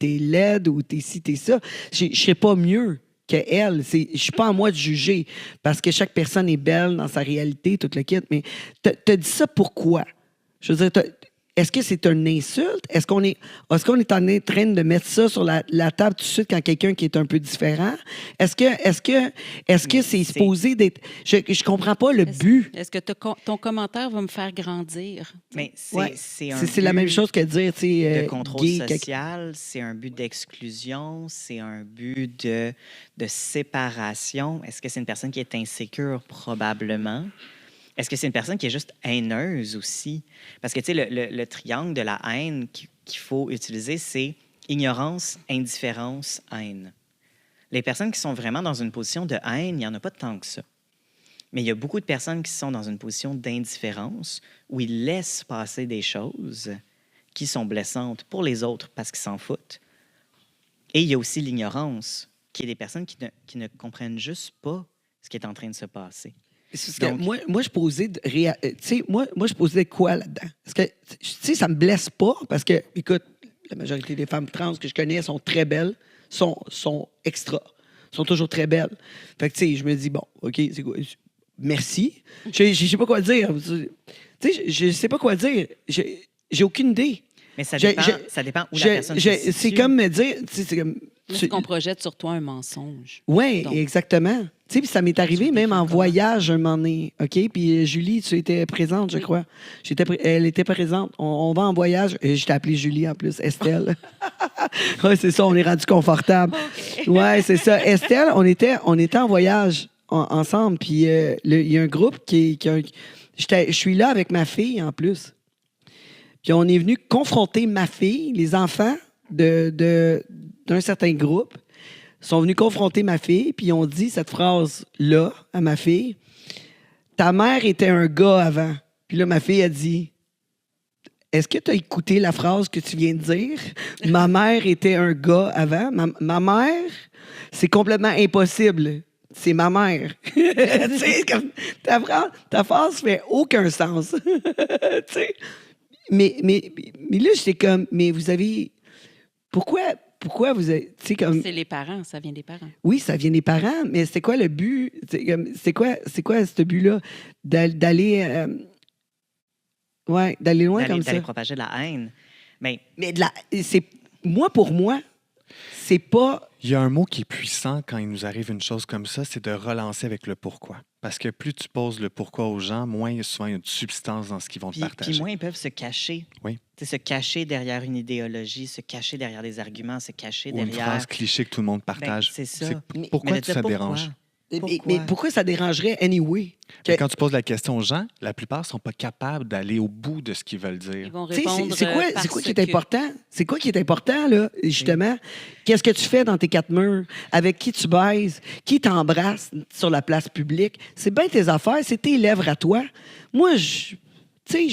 laide ou t'es ci, t'es ça. Je sais pas mieux qu'elle. Je suis pas à moi de juger parce que chaque personne est belle dans sa réalité, tout le kit. Mais t'as dit ça pourquoi? Je veux dire, est-ce que c'est une insulte? Est-ce qu'on est en train de mettre ça sur la table tout de suite quand quelqu'un qui est un peu différent? Est-ce que c'est supposé d'être... Je comprends pas le but. Est-ce que ton commentaire va me faire grandir? Mais Ouais. c'est un C'est la même but chose que dire, tu sais, de contrôle gay, social, c'est un but d'exclusion, c'est un but de séparation. Est-ce que c'est une personne qui est insécure? Probablement. Est-ce que c'est une personne qui est juste haineuse aussi? Parce que, tu sais, le triangle de la haine qu'il faut utiliser, c'est ignorance, indifférence, haine. Les personnes qui sont vraiment dans une position de haine, il n'y en a pas tant que ça. Mais il y a beaucoup de personnes qui sont dans une position d'indifférence où ils laissent passer des choses qui sont blessantes pour les autres parce qu'ils s'en foutent. Et il y a aussi l'ignorance, qui est des personnes qui ne comprennent juste pas ce qui est en train de se passer. C'est parce que Donc- moi, je posais tu sais, moi, je posais quoi là-dedans? Parce que, tu sais, ça me blesse pas parce que, écoute, la majorité des femmes trans que je connais sont très belles, sont extra, sont toujours très belles. Fait que, tu sais, je me dis, bon, OK, c'est quoi? Merci. Je sais pas quoi dire. Tu sais, je sais pas quoi dire. J'ai aucune idée. Mais ça Je- dépend, je- ça dépend où la personne se C'est situe. comme me dire, tu sais, c'est comme... Est-ce qu'on projette sur toi un mensonge? Oui, Donc- exactement. Tu sais, puis ça m'est arrivé Tu même en défends voyage un moment donné, OK? Puis Julie, tu étais présente, je Oui. crois. Elle était présente. On va en voyage. Et je t'ai appelé Julie en plus, Estelle. Oui, c'est ça, on est rendu confortable. Oui, c'est ça. Estelle, on était en voyage ensemble. Puis il y a un groupe je suis là avec ma fille en plus. Puis on est venu confronter ma fille, les enfants d'un certain groupe sont venus confronter ma fille, puis ils ont dit cette phrase-là à ma fille. Ta mère était un gars avant. Puis là, ma fille a dit, est-ce que tu as écouté la phrase que tu viens de dire? Ma mère était un gars avant. Ma mère, c'est complètement impossible. C'est ma mère. Tu sais, comme ta phrase fait aucun sens. Tu sais? Mais là, j'étais comme, mais vous avez... Pourquoi vous avez... Tu sais, comme... C'est les parents, ça vient des parents. Oui, ça vient des parents, mais c'est quoi le but? C'est quoi ce but-là? D'aller... d'aller loin comme ça. D'aller propager de la haine. Mais pour moi, c'est pas... Il y a un mot qui est puissant quand il nous arrive une chose comme ça, c'est de relancer avec le pourquoi. Parce que plus tu poses le pourquoi aux gens, moins souvent il y a de substance dans ce qu'ils vont te partager. Puis moins ils peuvent se cacher. Oui. Se cacher derrière une idéologie, se cacher derrière des arguments, se cacher derrière... Ou une phrase cliché que tout le monde partage. C'est ça. Pourquoi ça dérange? Mais pourquoi ça dérangerait anyway? Quand tu poses la question aux gens, la plupart ne sont pas capables d'aller au bout de ce qu'ils veulent dire. Ils vont répondre c'est quoi qui est important? C'est quoi qui est important, là, justement? Qu'est-ce que tu fais dans tes 4 murs? Avec qui tu baises? Qui t'embrasse sur la place publique? C'est bien tes affaires, c'est tes lèvres à toi. Moi, je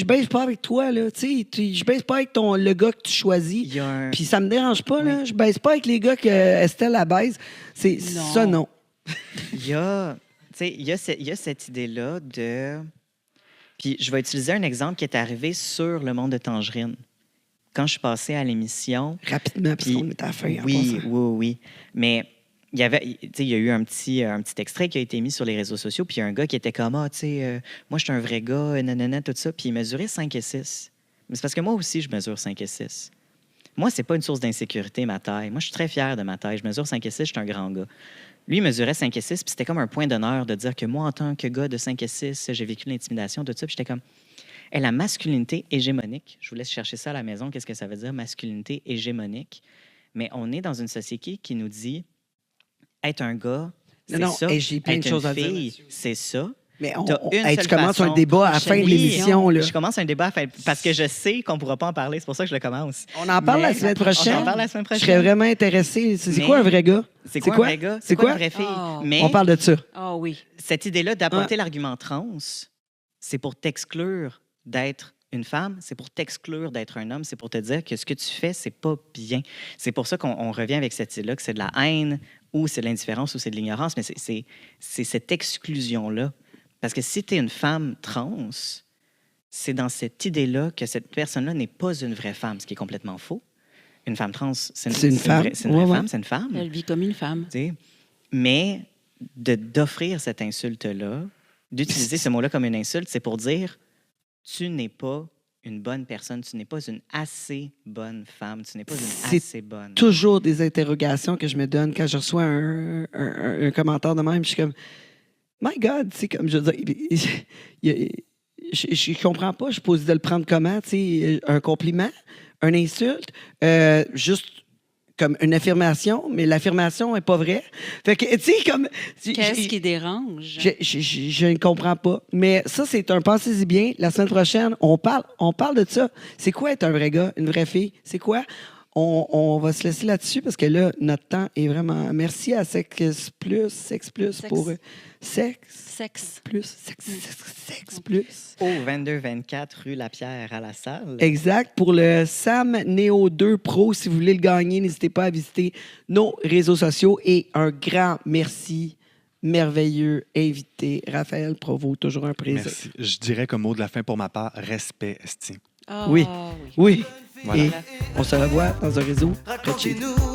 baise pas avec toi, là. Je baise pas avec le gars que tu choisis. Puis ça me dérange pas, là. Je baise pas avec les gars que Estelle la baise. C'est ça, non. Il y a cette idée-là de... Puis je vais utiliser un exemple qui est arrivé sur Le Monde de Tangerine. Quand je suis passée à l'émission... Rapidement, parce qu'on est à la fin. Oui. Mais il y a eu un petit extrait qui a été mis sur les réseaux sociaux, puis il y a un gars qui était comme « moi, je suis un vrai gars, nanana, tout ça. » Puis il mesurait 5 et 6. Mais c'est parce que moi aussi, je mesure 5 et 6. Moi, c'est pas une source d'insécurité, ma taille. Moi, je suis très fier de ma taille. Je mesure 5 et 6, je suis un grand gars. Lui, il mesurait 5 et 6, puis c'était comme un point d'honneur de dire que moi, en tant que gars de 5 et 6, j'ai vécu l'intimidation, tout ça. Puis j'étais comme, la masculinité hégémonique, je vous laisse chercher ça à la maison, qu'est-ce que ça veut dire, masculinité hégémonique. Mais on est dans une société qui nous dit, être un gars, c'est ça. J'ai plein de choses à dire. C'est ça. Mais tu commences un débat à la fin de l'émission. Là. Je commence un débat parce que je sais qu'on ne pourra pas en parler. C'est pour ça que je le commence. On en parle la semaine prochaine. On en parle la semaine prochaine. Je serais vraiment intéressé. C'est quoi un vrai gars? C'est quoi un vrai gars? C'est quoi une vraie fille? Mais on parle de ça. Oui. Cette idée-là d'apporter l'argument trans, c'est pour t'exclure d'être une femme, c'est pour t'exclure d'être un homme, c'est pour te dire que ce que tu fais, c'est pas bien. C'est pour ça qu'on revient avec cette idée-là, que c'est de la haine, ou c'est de l'indifférence, ou c'est de l'ignorance, mais c'est cette exclusion-là. Parce que si tu es une femme trans, c'est dans cette idée-là que cette personne-là n'est pas une vraie femme, ce qui est complètement faux. Une femme trans, c'est une femme. C'est une vraie femme, c'est une femme. Elle vit comme une femme. Mais d'offrir cette insulte-là, d'utiliser ce mot-là comme une insulte, c'est pour dire tu n'es pas une bonne personne, tu n'es pas une assez bonne femme, tu n'es pas une assez bonne. C'est toujours des interrogations que je me donne quand je reçois un commentaire de même. Je suis comme... My God, tu sais, comme je veux dire, je comprends pas, je suis posé de le prendre comment, tu sais, un compliment, une insulte, juste comme une affirmation, mais l'affirmation n'est pas vraie. Fait que, tu sais, comme... Qu'est-ce qui dérange? Je ne comprends pas. Mais ça, c'est un pensez-y bien. La semaine prochaine, on parle de ça. C'est quoi être un vrai gars, une vraie fille? C'est quoi? On va se laisser là-dessus parce que là, notre temps est vraiment... Merci à Sex Plus pour... Sex Plus. Au 22-24 rue Lapierre à la salle. Exact. Pour le Sam Neo 2 Pro, si vous voulez le gagner, n'hésitez pas à visiter nos réseaux sociaux. Et un grand merci, merveilleux invité, Raphaël Provost. Toujours un plaisir. Merci. Je dirais comme mot de la fin pour ma part, respect, estime. Oui. Voilà. Et on se revoit dans un réseau près de chez nous.